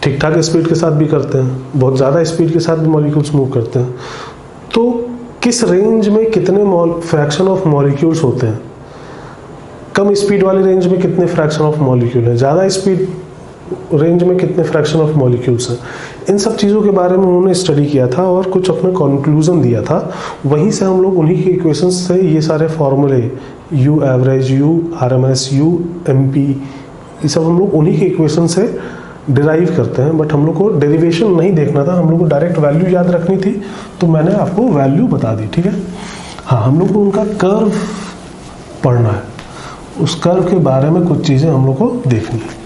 ठीक ठाक स्पीड के साथ भी करते हैं, बहुत ज़्यादा स्पीड के साथ भी मॉलिक्यूल्स मूव करते हैं। तो किस रेंज में कितने फ्रैक्शन ऑफ मॉलिक्यूल्स होते हैं, कम स्पीड वाले रेंज में कितने फ्रैक्शन ऑफ मॉलिक्यूल है, ज़्यादा स्पीड रेंज में कितने फ्रैक्शन ऑफ मॉलिक्यूल्स हैं, इन सब चीज़ों के बारे में उन्होंने स्टडी किया था और कुछ अपने कंक्लूजन दिया था। वहीं से हम लोग उन्हीं के इक्वेशंस से ये सारे फॉर्मूले, you average, you RMS, you MP, ये सब हम लोग उन्हीं के इक्वेशन से डिराइव करते हैं। बट हम लोग को डेरिवेशन नहीं देखना था, हम लोग को डायरेक्ट वैल्यू याद रखनी थी, तो मैंने आपको वैल्यू बता दी। ठीक है, हाँ, हम लोग को उनका कर्व पढ़ना है, उस कर्व के बारे में कुछ चीज़ें हम लोग को देखनी है।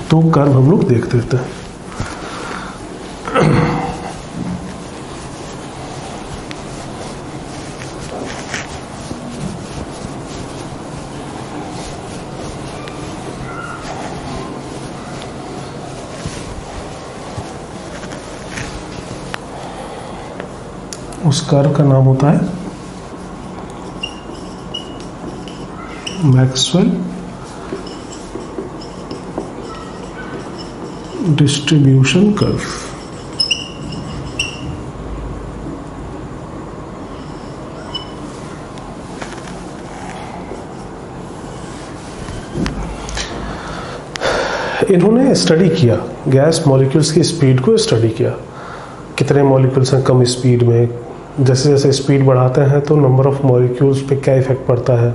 तो कर्व हम लोग देख देते हैं। उस कर्व का नाम होता है मैक्सवेल डिस्ट्रीब्यूशन कर्व। इन्होंने स्टडी किया गैस मॉलिक्यूल्स की स्पीड को, स्टडी किया कितने मॉलिक्यूल्स हैं कम स्पीड में, जैसे जैसे स्पीड बढ़ाते हैं तो नंबर ऑफ मॉलिक्यूल्स पे क्या इफेक्ट पड़ता है।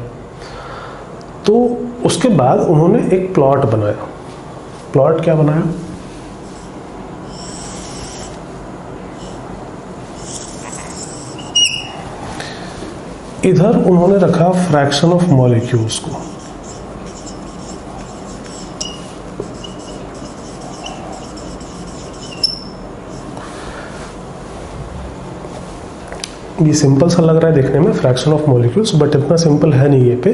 तो उसके बाद उन्होंने एक प्लॉट बनाया। प्लॉट क्या बनाया, इधर उन्होंने रखा फ्रैक्शन ऑफ मॉलिक्यूल्स को, ये सिंपल सा लग रहा है देखने में फ्रैक्शन ऑफ मॉलिक्यूल्स, बट इतना सिंपल है नहीं ये पे,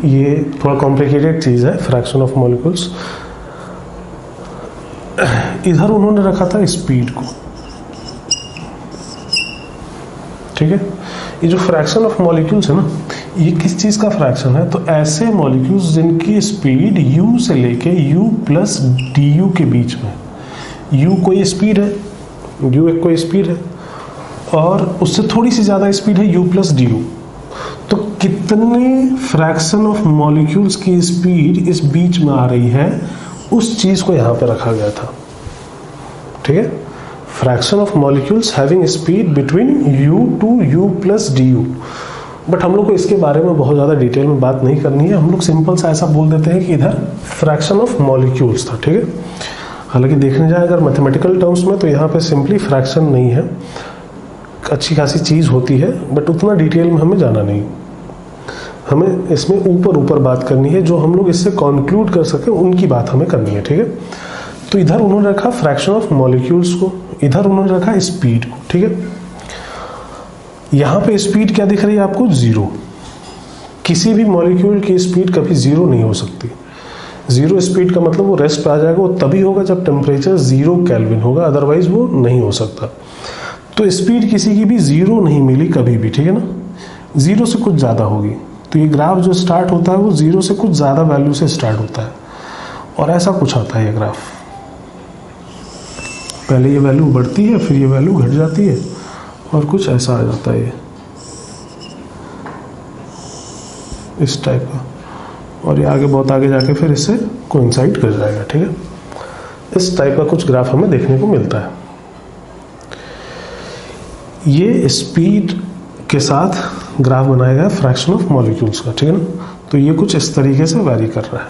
ये थोड़ा कॉम्प्लिकेटेड चीज़ है फ्रैक्शन ऑफ मॉलिक्यूल्स। इधर उन्होंने रखा था स्पीड को। ठीक है, ये जो फ्रैक्शन ऑफ मॉलिक्यूल्स है ना, ये किस चीज़ का फ्रैक्शन है, तो ऐसे मॉलिक्यूल्स जिनकी स्पीड u से लेके u प्लस du के बीच में, u कोई स्पीड है, u एक कोई स्पीड है और उससे थोड़ी सी ज़्यादा स्पीड है u प्लस du। तो कितने फ्रैक्शन ऑफ मॉलिक्यूल्स की स्पीड इस बीच में आ रही है, उस चीज़ को यहाँ पे रखा गया था। ठीक है, fraction of molecules having speed between u to u plus du, but हम लोग को इसके बारे में बहुत ज़्यादा डिटेल में बात नहीं करनी है। हम लोग सिंपल सा ऐसा बोल देते हैं कि इधर फ्रैक्शन ऑफ मॉलिक्यूल्स था, ठीक है। हालांकि देखने जाए अगर मैथमेटिकल टर्म्स में तो यहाँ पे सिंपली फ्रैक्शन नहीं है, अच्छी खासी चीज़ होती है, बट उतना डिटेल में हमें जाना नहीं। हमें इसमें ऊपर ऊपर बात करनी है, जो हम लोग इससे कंक्लूड कर सके उनकी बात हमें करनी है, ठीक है। तो इधर उन्होंने रखा फ्रैक्शन ऑफ मॉलिक्यूल्स को, इधर उन्होंने रखा स्पीड को, ठीक है। यहाँ पे स्पीड क्या दिख रही है आपको? 0। किसी भी मॉलिक्यूल की स्पीड कभी 0 नहीं हो सकती। 0 स्पीड का मतलब वो रेस्ट पे आ जाएगा, वो तभी होगा जब टेम्परेचर 0 केल्विन होगा, अदरवाइज वो नहीं हो सकता। तो स्पीड किसी की भी 0 नहीं मिली कभी भी, ठीक है ना, 0 से कुछ ज़्यादा होगी। तो ये ग्राफ जो स्टार्ट होता है वो 0 से कुछ ज़्यादा वैल्यू से स्टार्ट होता है, और ऐसा कुछ आता है ये ग्राफ। पहले ये वैल्यू बढ़ती है, फिर ये वैल्यू घट जाती है, और कुछ ऐसा आ जाता है ये इस टाइप का, और ये आगे बहुत आगे जाके फिर इससे कोइंसाइड कर जाएगा, ठीक है। इस टाइप का कुछ ग्राफ हमें देखने को मिलता है। ये स्पीड के साथ ग्राफ बनाया गया फ्रैक्शन ऑफ मॉलिक्यूल्स का, ठीक है ना। तो ये कुछ इस तरीके से वैरी कर रहा है।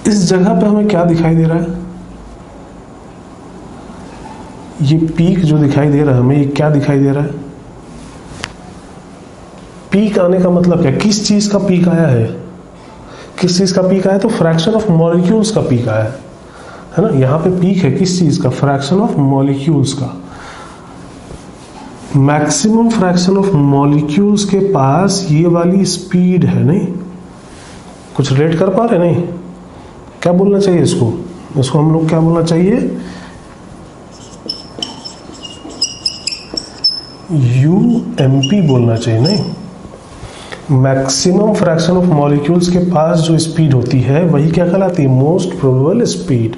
इस जगह पे हमें क्या दिखाई दे रहा है? ये पीक जो दिखाई दे रहा है हमें, ये क्या दिखाई दे रहा है? पीक आने का मतलब क्या? किस चीज का पीक आया है? किस चीज का पीक आया? तो फ्रैक्शन ऑफ मॉलिक्यूल्स का पीक आया है ना। यहाँ पे पीक है किस चीज का? फ्रैक्शन ऑफ मॉलिक्यूल्स का। मैक्सिमम फ्रैक्शन ऑफ मॉलिक्यूल्स के पास ये वाली स्पीड है, नहीं? कुछ रिलेट कर पा रहे? नहीं? क्या बोलना चाहिए इसको? इसको हम लोग क्या बोलना चाहिए? UMP बोलना चाहिए, नहीं? मैक्सिमम फ्रैक्शन ऑफ मॉलिक्यूल्स के पास जो स्पीड होती है वही क्या कहलाती है? Most probable speed.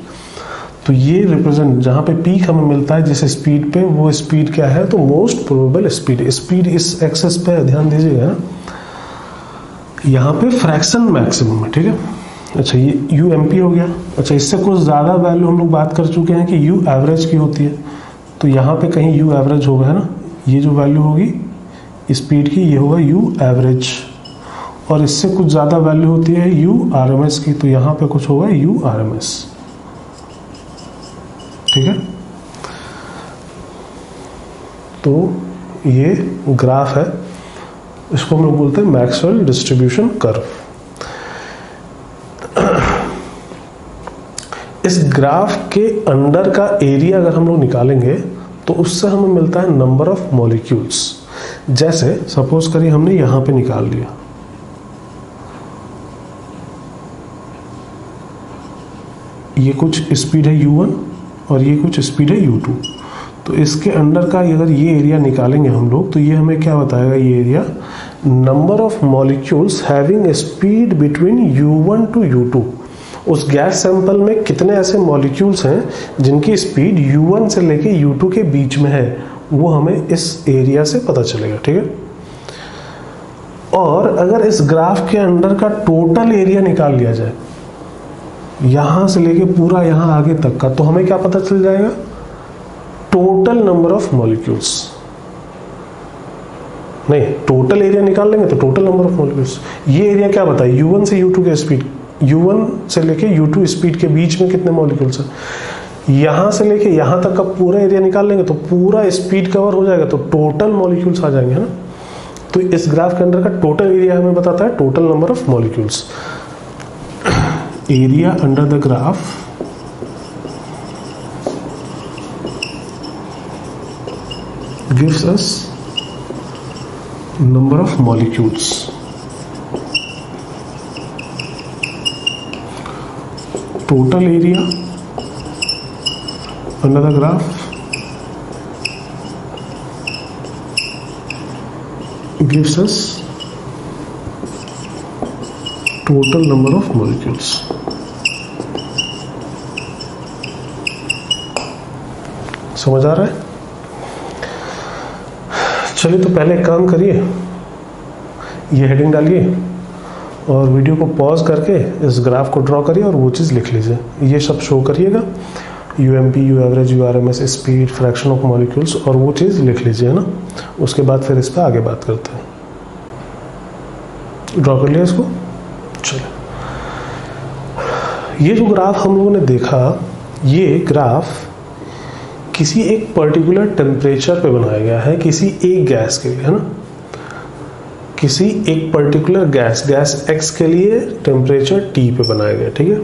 तो ये रिप्रेजेंट जहां पे पीक हमें मिलता है जिस स्पीड पे, वो स्पीड क्या है? तो मोस्ट प्रोबेबल स्पीड। स्पीड इस एक्सेस पे ध्यान दीजिएगा, यहाँ पे फ्रैक्शन मैक्सिमम है, ठीक है। अच्छा, ये UMP हो गया। अच्छा, इससे कुछ ज़्यादा वैल्यू हम लोग बात कर चुके हैं कि U एवरेज की होती है। तो यहाँ पे कहीं U एवरेज होगा, है ना। ये जो वैल्यू होगी स्पीड की, ये होगा U एवरेज, और इससे कुछ ज़्यादा वैल्यू होती है U RMS की। तो यहाँ पे कुछ होगा U RMS, ठीक है। तो ये ग्राफ है, इसको हम लोग बोलते हैं मैक्सवेल डिस्ट्रीब्यूशन कर्व। इस ग्राफ के अंडर का एरिया अगर हम लोग निकालेंगे तो उससे हमें मिलता है नंबर ऑफ मॉलिक्यूल्स। जैसे सपोज करिए हमने यहां पे निकाल लिया, ये कुछ स्पीड है U1 और ये कुछ स्पीड है U2। तो इसके अंडर का अगर ये एरिया निकालेंगे हम लोग तो ये हमें क्या बताएगा? ये area number of molecules having speed between U1 to U2। उस गैस सैंपल में कितने ऐसे मॉलिक्यूल्स हैं जिनकी स्पीड U1 से लेके U2 के बीच में है, वो हमें इस एरिया से पता चलेगा, ठीक है। और अगर इस ग्राफ के अंडर का टोटल एरिया निकाल लिया जाए यहां से लेके पूरा यहां आगे तक का, तो हमें क्या पता चल जाएगा? Total number of molecules. नहीं, टोटल एरिया निकाल लेंगे तो टोटल नंबर ऑफ मॉलिक्यूल्स। ये एरिया क्या बताए? U1 से U2 के स्पीड, U1 से लेके U2 स्पीड के बीच में कितने मॉलिक्यूल्स हैं। यहां से लेके यहां तक का पूरा एरिया निकाल लेंगे तो पूरा स्पीड कवर हो जाएगा, तो टोटल मॉलिक्यूल्स आ जाएंगे, है ना। तो इस ग्राफ के अंदर का टोटल एरिया हमें बताता है total number of molecules. Area under the graph gives us number of molecules. Total area under the graph gives us total number of molecules. समझ आ रहा है? चलिए, तो पहले एक काम करिए, ये हेडिंग डालिए और वीडियो को पॉज करके इस ग्राफ को ड्रॉ करिए और वो चीज़ लिख लीजिए। ये सब शो करिएगा, UMP, U average, U RMS, speed, fraction of molecules, और वो चीज़ लिख लीजिए, है ना। उसके बाद फिर इस पर आगे बात करते हैं। ड्रॉ कर लिया इसको। चलो, ये जो ग्राफ हम लोगों ने देखा, ये ग्राफ किसी एक पर्टिकुलर टेम्परेचर पे बनाया गया है, किसी एक गैस के लिए, है ना, किसी एक पर्टिकुलर गैस एक्स के लिए टेम्परेचर टी पे बनाया गया, ठीक है।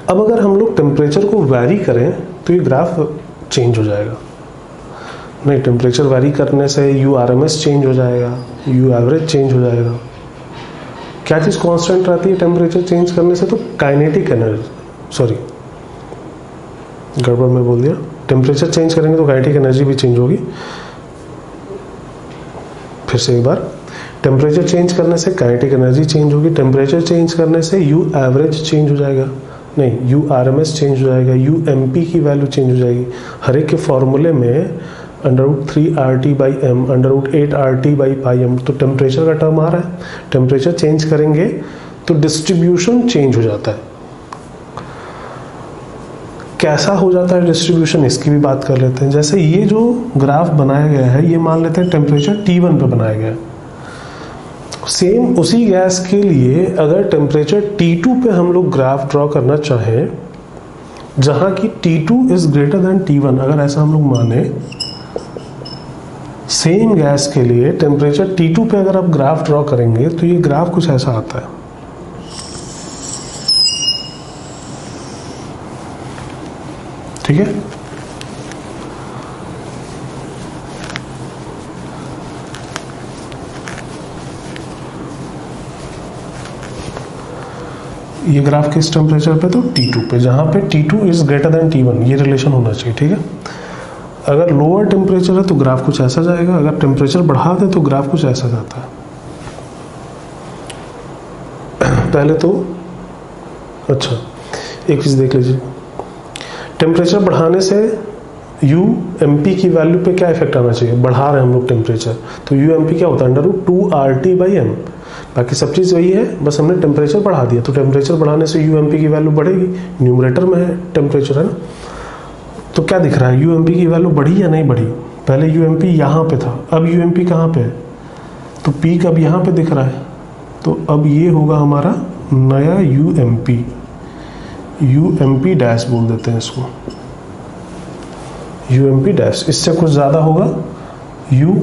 अब अगर हम लोग टेम्परेचर को वैरी करें तो ये ग्राफ चेंज हो जाएगा। नहीं, टेम्परेचर वैरी करने से U R M S change हो जाएगा, यू एवरेज चेंज हो जाएगा। क्या चीज़ कांस्टेंट रहती है टेम्परेचर चेंज करने से? तो काइनेटिक एनर्जी, सॉरी गड़बड़ में बोल दिया। टेम्परेचर चेंज करेंगे तो काइनेटिक एनर्जी भी चेंज होगी। फिर से एक बार, टेम्परेचर चेंज करने से काइनेटिक एनर्जी चेंज होगी, टेम्परेचर चेंज करने से यू एवरेज चेंज हो जाएगा, नहीं U R M S change हो जाएगा, यू एम पी की वैल्यू चेंज हो जाएगी। हर एक के फॉर्मूले में √3 RT by M, √8 RT by pi M, तो टेम्परेचर का टर्म आ रहा है। टेम्परेचर चेंज करेंगे तो डिस्ट्रीब्यूशन चेंज हो जाता है। कैसा हो जाता है डिस्ट्रीब्यूशन, इसकी भी बात कर लेते हैं। जैसे ये जो ग्राफ बनाया गया है, ये मान लेते हैं टेम्परेचर T1 पे बनाया गया है। सेम उसी गैस के लिए अगर टेम्परेचर T2 पे हम लोग ग्राफ ड्रॉ करना चाहें, जहां की T2 is greater than T1, अगर ऐसा हम लोग माने, सेम गैस के लिए टेम्परेचर T2 पे अगर आप ग्राफ ड्रॉ करेंगे तो ये ग्राफ कुछ ऐसा आता है। ठीक है, ये ग्राफ किस टेम्परेचर पे? तो T2 पे, जहां पे T2 is greater than T1, ये रिलेशन होना चाहिए, ठीक है। अगर लोअर टेम्परेचर है तो ग्राफ कुछ ऐसा जाएगा, अगर टेम्परेचर बढ़ा दे तो ग्राफ कुछ ऐसा जाता है। पहले तो अच्छा एक चीज देख लीजिए, टेम्परेचर बढ़ाने से यू एम पी की वैल्यू पे क्या इफेक्ट आना चाहिए? बढ़ा रहे हैं हम लोग टेम्परेचर, तो यू एम पी क्या होता है? √2 RT बाई एम। बाकी सब चीज़ वही है, बस हमने टेम्परेचर बढ़ा दिया, तो टेम्परेचर बढ़ाने से यू एम पी की वैल्यू बढ़ेगी। न्यूमरेटर में है टेम्परेचर, है ना, तो क्या दिख रहा है? यू एम पी की वैल्यू बढ़ी या नहीं बढ़ी? पहले यू एम पी यहाँ पे था, अब यू एम पी कहाँ पे है? तो पीक अब यहाँ पे दिख रहा है, तो अब ये होगा हमारा नया U M P, U M P dash बोल देते हैं इसको, यू एम पी डैश। इससे कुछ ज़्यादा होगा यू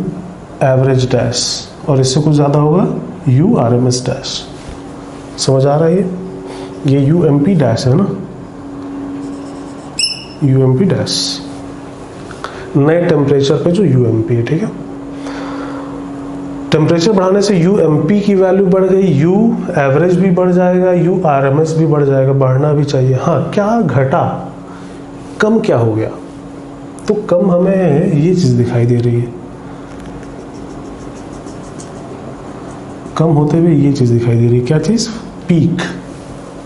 एवरेज डैश, और इससे कुछ ज़्यादा होगा U R M S dash. समझ आ रहा है? ये यू एम पी डैश है ना, यू एम पी डैश नए टेम्परेचर पे जो यू एम पी है, ठीक है। टेम्परेचर बढ़ाने से यू एम पी की वैल्यू बढ़ गई, यू एवरेज भी बढ़ जाएगा, यू आर एम एस भी बढ़ जाएगा, बढ़ना भी चाहिए। हाँ, क्या घटा, कम क्या हो गया? तो कम हमें ये चीज दिखाई दे रही है, कम होते हुए ये चीज दिखाई दे रही है। क्या चीज? पीक।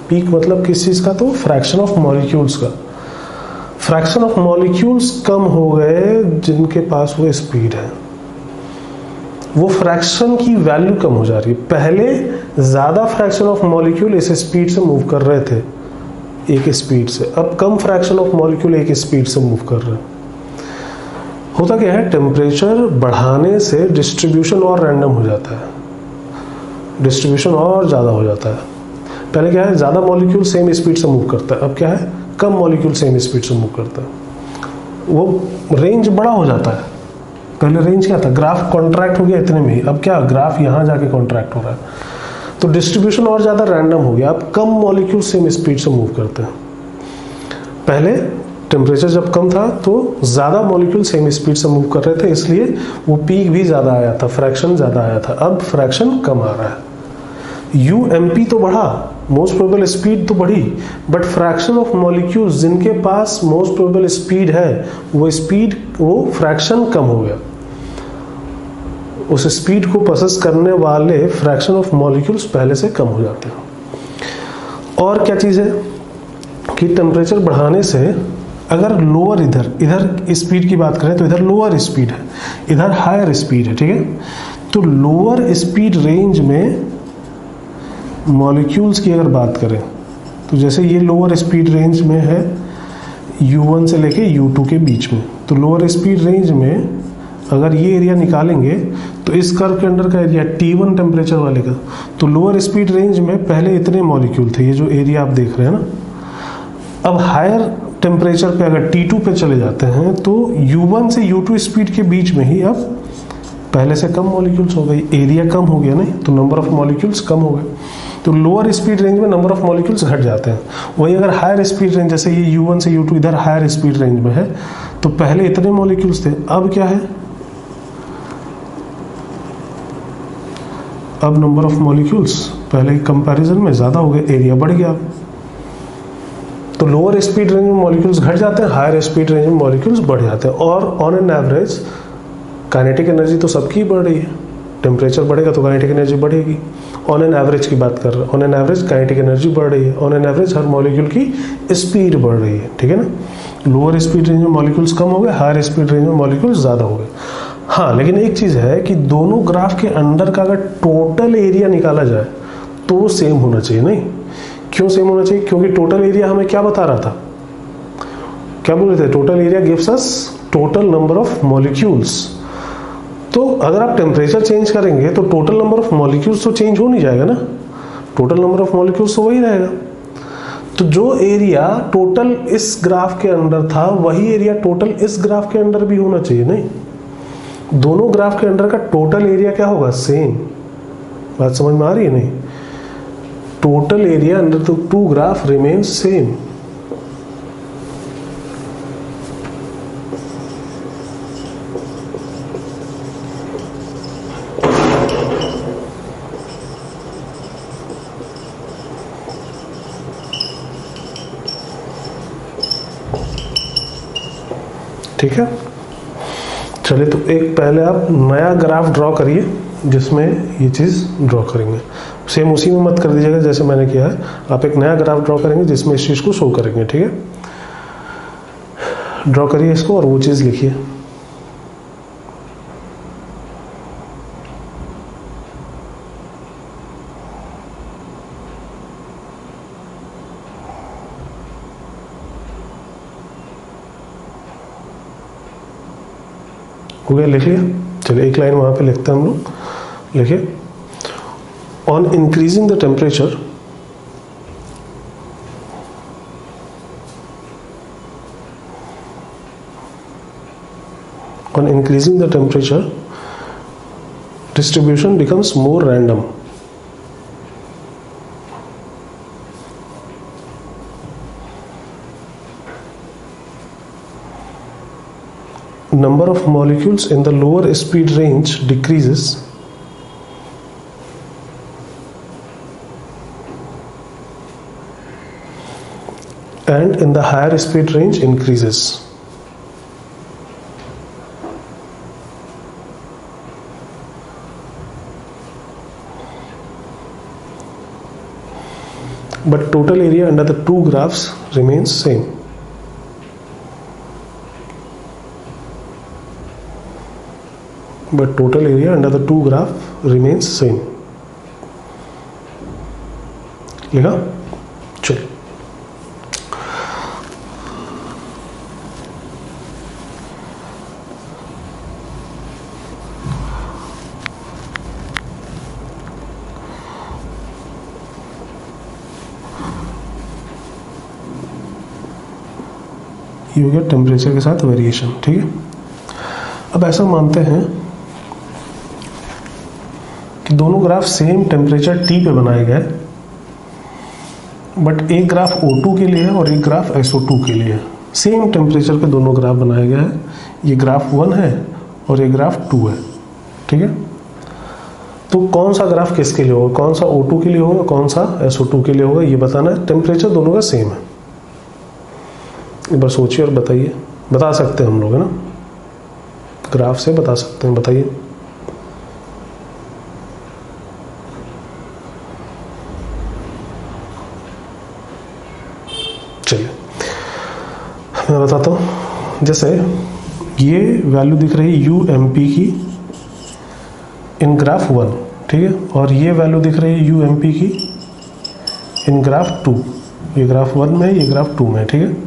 पीक मतलब किस चीज का? तो फ्रैक्शन ऑफ मॉलिक्यूल्स का। फ्रैक्शन ऑफ मॉलिक्यूल्स कम हो गए जिनके पास वो स्पीड है, वो फ्रैक्शन की वैल्यू कम हो जा रही है। पहले ज्यादा फ्रैक्शन ऑफ मॉलिक्यूल इस स्पीड से मूव कर रहे थे, एक स्पीड से, अब कम फ्रैक्शन ऑफ मॉलिक्यूल एक स्पीड से मूव कर रहे हैं। होता क्या है, टेम्परेचर बढ़ाने से डिस्ट्रीब्यूशन और रैंडम हो जाता है, डिस्ट्रीब्यूशन और ज़्यादा हो जाता है। पहले क्या है, ज़्यादा मॉलिक्यूल सेम स्पीड से मूव करता है, अब क्या है, कम मॉलिक्यूल सेम स्पीड से मूव करता है, वो रेंज बड़ा हो जाता है। पहले रेंज क्या था, ग्राफ कॉन्ट्रैक्ट हो गया इतने में ही, अब क्या, ग्राफ यहाँ जाके कॉन्ट्रैक्ट हो रहा है, तो डिस्ट्रीब्यूशन और ज़्यादा रैंडम हो गया, अब कम मॉलिक्यूल सेम स्पीड से मूव करते हैं। पहले टेम्परेचर जब कम था तो ज़्यादा मॉलिक्यूल सेम स्पीड से मूव कर रहे थे, इसलिए वो पीक भी ज़्यादा आया था, फ्रैक्शन ज़्यादा आया था। अब फ्रैक्शन कम आ रहा है, यू एम पी तो बढ़ा, मोस्ट प्रोबेबल स्पीड तो बढ़ी, बट फ्रैक्शन ऑफ मॉलिक्यूल्स जिनके पास मोस्ट प्रोबेबल स्पीड है, वो फ्रैक्शन कम हो गया। उस स्पीड को प्रोसेस करने वाले फ्रैक्शन ऑफ मॉलिक्यूल्स पहले से कम हो जाते हैं। और क्या चीज़ है कि टेम्परेचर बढ़ाने से अगर लोअर इधर स्पीड की बात करें तो इधर लोअर स्पीड है, इधर हायर स्पीड है, ठीक है। तो लोअर स्पीड रेंज में मॉलिक्यूल्स की अगर बात करें तो जैसे ये लोअर स्पीड रेंज में है U1 से लेके U2 के बीच में, तो लोअर स्पीड रेंज में अगर ये एरिया निकालेंगे तो इस कर्व के अंडर का एरिया T1 टेम्परेचर वाले का, तो लोअर स्पीड रेंज में पहले इतने मॉलिक्यूल थे, ये जो एरिया आप देख रहे हैं ना। अब हायर टेम्परेचर पे अगर T2 पे चले जाते हैं तो U1 से U2 स्पीड के बीच में ही अब पहले से कम मॉलिक्यूल्स हो गए, एरिया कम हो गया नहीं, तो नंबर ऑफ मॉलिक्यूल्स कम हो गए। तो लोअर स्पीड रेंज में नंबर ऑफ मॉलिक्यूल्स घट जाते हैं। वही अगर हायर स्पीड रेंज, जैसे ये U1 से U2 इधर हायर स्पीड रेंज में है, तो पहले इतने मॉलिक्यूल्स थे, अब क्या है, अब नंबर ऑफ मॉलिक्यूल्स पहले के कंपैरिजन में ज़्यादा हो गए, एरिया बढ़ गया। तो लोअर स्पीड रेंज में मॉलिक्यूल्स घट जाते हैं, हायर स्पीड रेंज में मॉलिक्यूल्स बढ़ जाते हैं। और on an average kinetic energy तो सबकी बढ़ रही है, टेम्परेचर बढ़ेगा तो काइनेटिक एनर्जी बढ़ेगी। ऑन एन एवरेज की बात कर रहे हैं, on an average kinetic energy बढ़ रही है, on an average her molecule की स्पीड बढ़ रही है, ठीक है ना। लोअर स्पीड रेंज में मॉलिक्यूल्स कम हो गए, हायर स्पीड रेंज में मॉलिक्यूल्स ज़्यादा हो गए। हाँ, लेकिन एक चीज़ है कि दोनों ग्राफ के अंदर का अगर टोटल एरिया निकाला जाए तो वो सेम होना चाहिए। नहीं, क्यों सेम होना चाहिए? क्योंकि टोटल एरिया हमें क्या बता रहा था, क्या बोल रहे थे, total area gives us total number of molecules. तो अगर आप टेम्परेचर चेंज करेंगे तो टोटल नंबर ऑफ मॉलिक्यूल्स तो चेंज हो नहीं जाएगा ना, टोटल नंबर ऑफ मॉलिक्यूल्स तो वही रहेगा। तो जो एरिया टोटल इस ग्राफ के अंदर था वही एरिया टोटल इस ग्राफ के अंदर भी होना चाहिए। नहीं, दोनों ग्राफ के अंदर का टोटल एरिया क्या होगा, सेम। बात समझ में आ रही है? नहीं, total area under the two graph remains same. ठीक है, चलिए तो एक पहले आप नया ग्राफ ड्रॉ करिए जिसमें ये चीज़ ड्रॉ करेंगे। सेम उसी में मत कर दीजिएगा जैसे मैंने किया है, आप एक नया ग्राफ ड्रॉ करेंगे जिसमें इस चीज़ को शो करेंगे। ठीक है, ड्रॉ करिए इसको और वो चीज़ लिखिए। हो गया, लिख लिया। चलिए एक लाइन वहाँ पे लिखते हैं हम लोग, लिखिए। On increasing the temperature distribution becomes more random. Number of molecules in the lower speed range decreases and in the higher speed range increases. But total area under the two graphs remains same. But total area under the two graph remains same. लिखा? चलिए ये हो गया temperature के साथ variation. ठीक है, अब ऐसा मानते हैं कि दोनों ग्राफ सेम टेम्परेचर T पे बनाए गए, बट एक ग्राफ O2 के लिए है और एक ग्राफ SO2 के लिए है। सेम टेम्परेचर पे दोनों ग्राफ बनाए गए हैं, ये ग्राफ 1 है और ये ग्राफ 2 है। ठीक है, तो कौन सा ग्राफ किसके लिए होगा, कौन सा O2 के लिए होगा, कौन सा SO2 के लिए होगा, ये बताना है। टेम्परेचर दोनों का सेम है, एक बार सोचिए और बताइए। बता सकते हैं हम लोग, है ना, ग्राफ से बता सकते हैं, बताइए। चलिए मैं बताता हूँ। जैसे ये वैल्यू दिख रही है UMP की इन ग्राफ 1, ठीक है, और ये वैल्यू दिख रही है UMP की इन ग्राफ 2। ये ग्राफ 1 में, ये ग्राफ 2 में, ठीक है।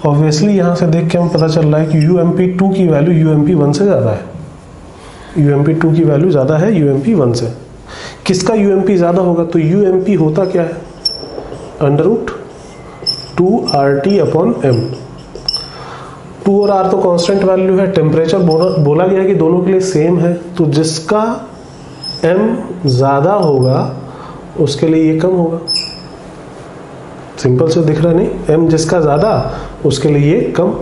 ऑब्वियसली यहाँ से देख के हमें पता चल रहा है कि UMP2 की वैल्यू UMP1 से ज़्यादा है। UMP2 की वैल्यू ज़्यादा है UMP1 से। किसका UMP ज़्यादा होगा? तो UMP होता क्या है? √2RT/m। 2 और R तो कांस्टेंट वैल्यू है। टेम्परेचर बोला गया है कि दोनों के लिए सेम है, तो जिसका m ज़्यादा होगा उसके लिए ये कम होगा। सिंपल से दिख रहा नहीं? m जिसका ज़्यादा उसके लिए ये कम।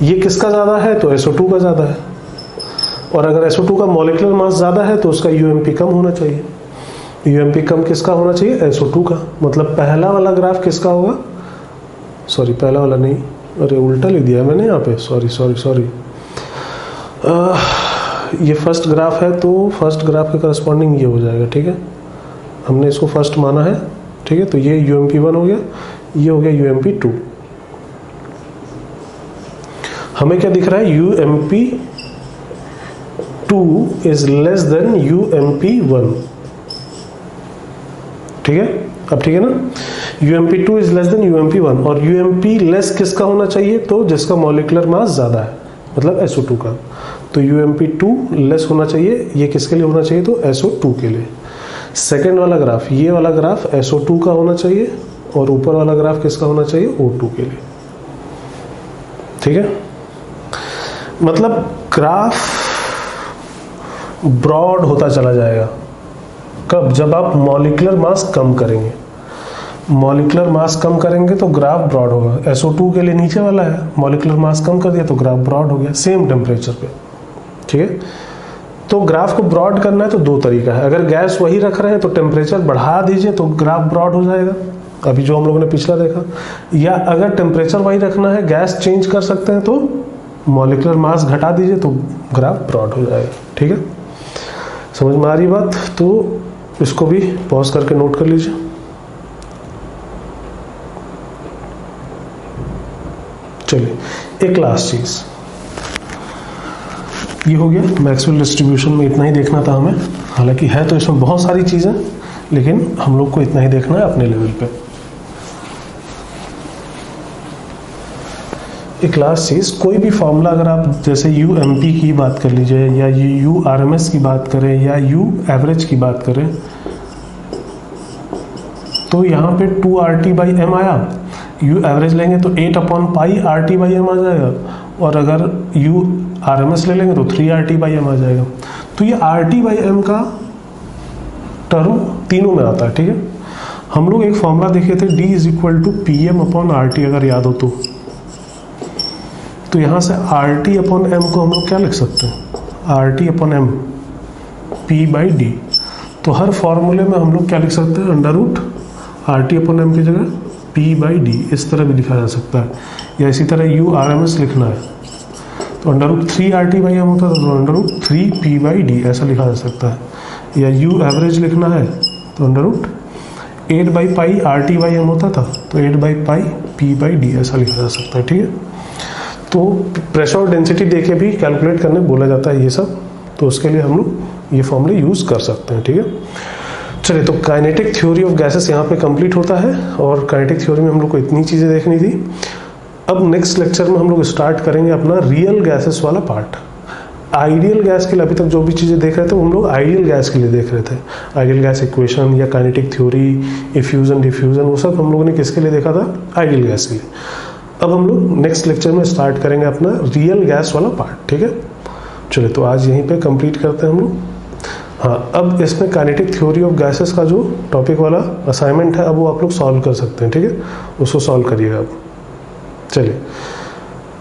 ये किसका ज़्यादा है? तो SO2 का ज़्यादा है। और अगर SO2 का मॉलिक्यूलर मास ज़्यादा है तो उसका UMP कम होना चाहिए। UMP कम किसका होना चाहिए? SO2 का। मतलब पहला वाला ग्राफ किसका होगा? सॉरी, पहला वाला नहीं, अरे उल्टा लिख दिया मैंने यहाँ पे, सॉरी। ये फर्स्ट ग्राफ है, तो फर्स्ट ग्राफ के करस्पॉन्डिंग ये हो जाएगा। ठीक है, हमने इसको फर्स्ट माना है। ठीक है, तो ये UMP1 हो गया, ये हो गया UMP2। हमें क्या दिख रहा है? UMP2 is less than UMP1। ठीक है, अब ठीक है ना? UMP2 is less than UMP1 और UMP लेस किसका होना चाहिए? तो जिसका मॉलिक्यूलर मास ज़्यादा है, मतलब SO2 का। तो UMP2 लेस होना चाहिए। ये किसके लिए होना चाहिए? तो SO2 के लिए। सेकेंड वाला ग्राफ, ये वाला ग्राफ SO2 का होना चाहिए और ऊपर वाला ग्राफ किसका होना चाहिए? O2 के लिए। ठीक है, मतलब ग्राफ ब्रॉड होता चला जाएगा। कब? जब आप मॉलिक्यूलर मास कम करेंगे। मॉलिक्यूलर मास कम करेंगे तो ग्राफ ब्रॉड होगा। SO2 के लिए नीचे वाला है, मॉलिक्यूलर मास कम कर दिया तो ग्राफ ब्रॉड हो गया, सेम टेम्परेचर पे। ठीक है, तो ग्राफ को ब्रॉड करना है तो दो तरीका है। अगर गैस वही रख रहे हैं तो टेम्परेचर बढ़ा दीजिए तो ग्राफ ब्रॉड हो जाएगा, अभी जो हम लोगों ने पिछला देखा। या अगर टेम्परेचर वही रखना है, गैस चेंज कर सकते हैं, तो मॉलिक्यूलर मास घटा दीजिए तो ग्राफ ब्रॉड हो जाएगा। ठीक है, समझ में आ रही बात? तो इसको भी पॉज करके नोट कर लीजिए। चलिए, एक लास्ट चीज ये हो गया। मैक्सवेल डिस्ट्रीब्यूशन में इतना ही देखना था हमें, हालांकि है तो इसमें बहुत सारी चीजें, लेकिन हम लोग को इतना ही देखना है अपने लेवल पे। एक लास्ट चीज, कोई भी फॉर्मूला अगर आप जैसे UMP की बात कर लीजिए या URMS की बात करें या U एवरेज की बात करें, तो यहाँ पे 2RT/m आया। U एवरेज लेंगे तो 8/πRT/m आ जाएगा, और अगर URMS ले लेंगे तो 3RT/m आ जाएगा। तो ये RT/m का टर्म तीनों में आता है। ठीक है, हम लोग एक फॉर्मूला देखे थे, D = PM/RT, अगर याद हो तो यहाँ से RT/m को हम लोग क्या लिख सकते हैं? RT/m P/D। तो हर फॉर्मूले में हम लोग क्या लिख सकते हैं? √RT/m की जगह P/D, इस तरह भी लिखा जा सकता है। या इसी तरह URMS लिखना है तो √3RT/m होता है तो √3P/D ऐसा लिखा जा सकता है। या U एवरेज लिखना है तो √8/πRT/m होता था तो 8/πP/D ऐसा लिखा जा सकता है। ठीक है, तो प्रेशर और डेंसिटी देके भी कैलकुलेट करने बोला जाता है ये सब, तो उसके लिए हम लोग ये फॉर्मूले यूज कर सकते हैं। ठीक है, चलिए, तो काइनेटिक थ्योरी ऑफ गैसेस यहाँ पे कंप्लीट होता है, और काइनेटिक थ्योरी में हम लोग को इतनी चीजें देखनी थी। अब नेक्स्ट लेक्चर में हम लोग स्टार्ट करेंगे अपना रियल गैसेस वाला पार्ट। आइडियल गैस के लिए अभी तक जो भी चीजें देख रहे थे वो हम लोग आइडियल गैस के लिए देख रहे थे। आइडियल गैस इक्वेशन या काइनेटिक थ्योरी, इफ्यूजन, डिफ्यूजन, वो सब हम लोगों ने किसके लिए देखा था? आइडियल गैस के लिए। अब हम लोग नेक्स्ट लेक्चर में स्टार्ट करेंगे अपना रियल गैस वाला पार्ट। ठीक है, चलिए, तो आज यहीं पे कंप्लीट करते हैं हम लोग। हाँ, अब इसमें काइनेटिक थ्योरी ऑफ गैसेस का जो टॉपिक वाला असाइनमेंट है, अब वो आप लोग सॉल्व कर सकते हैं। ठीक है, उसको सॉल्व करिएगा अब। चलिए,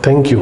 थैंक यू।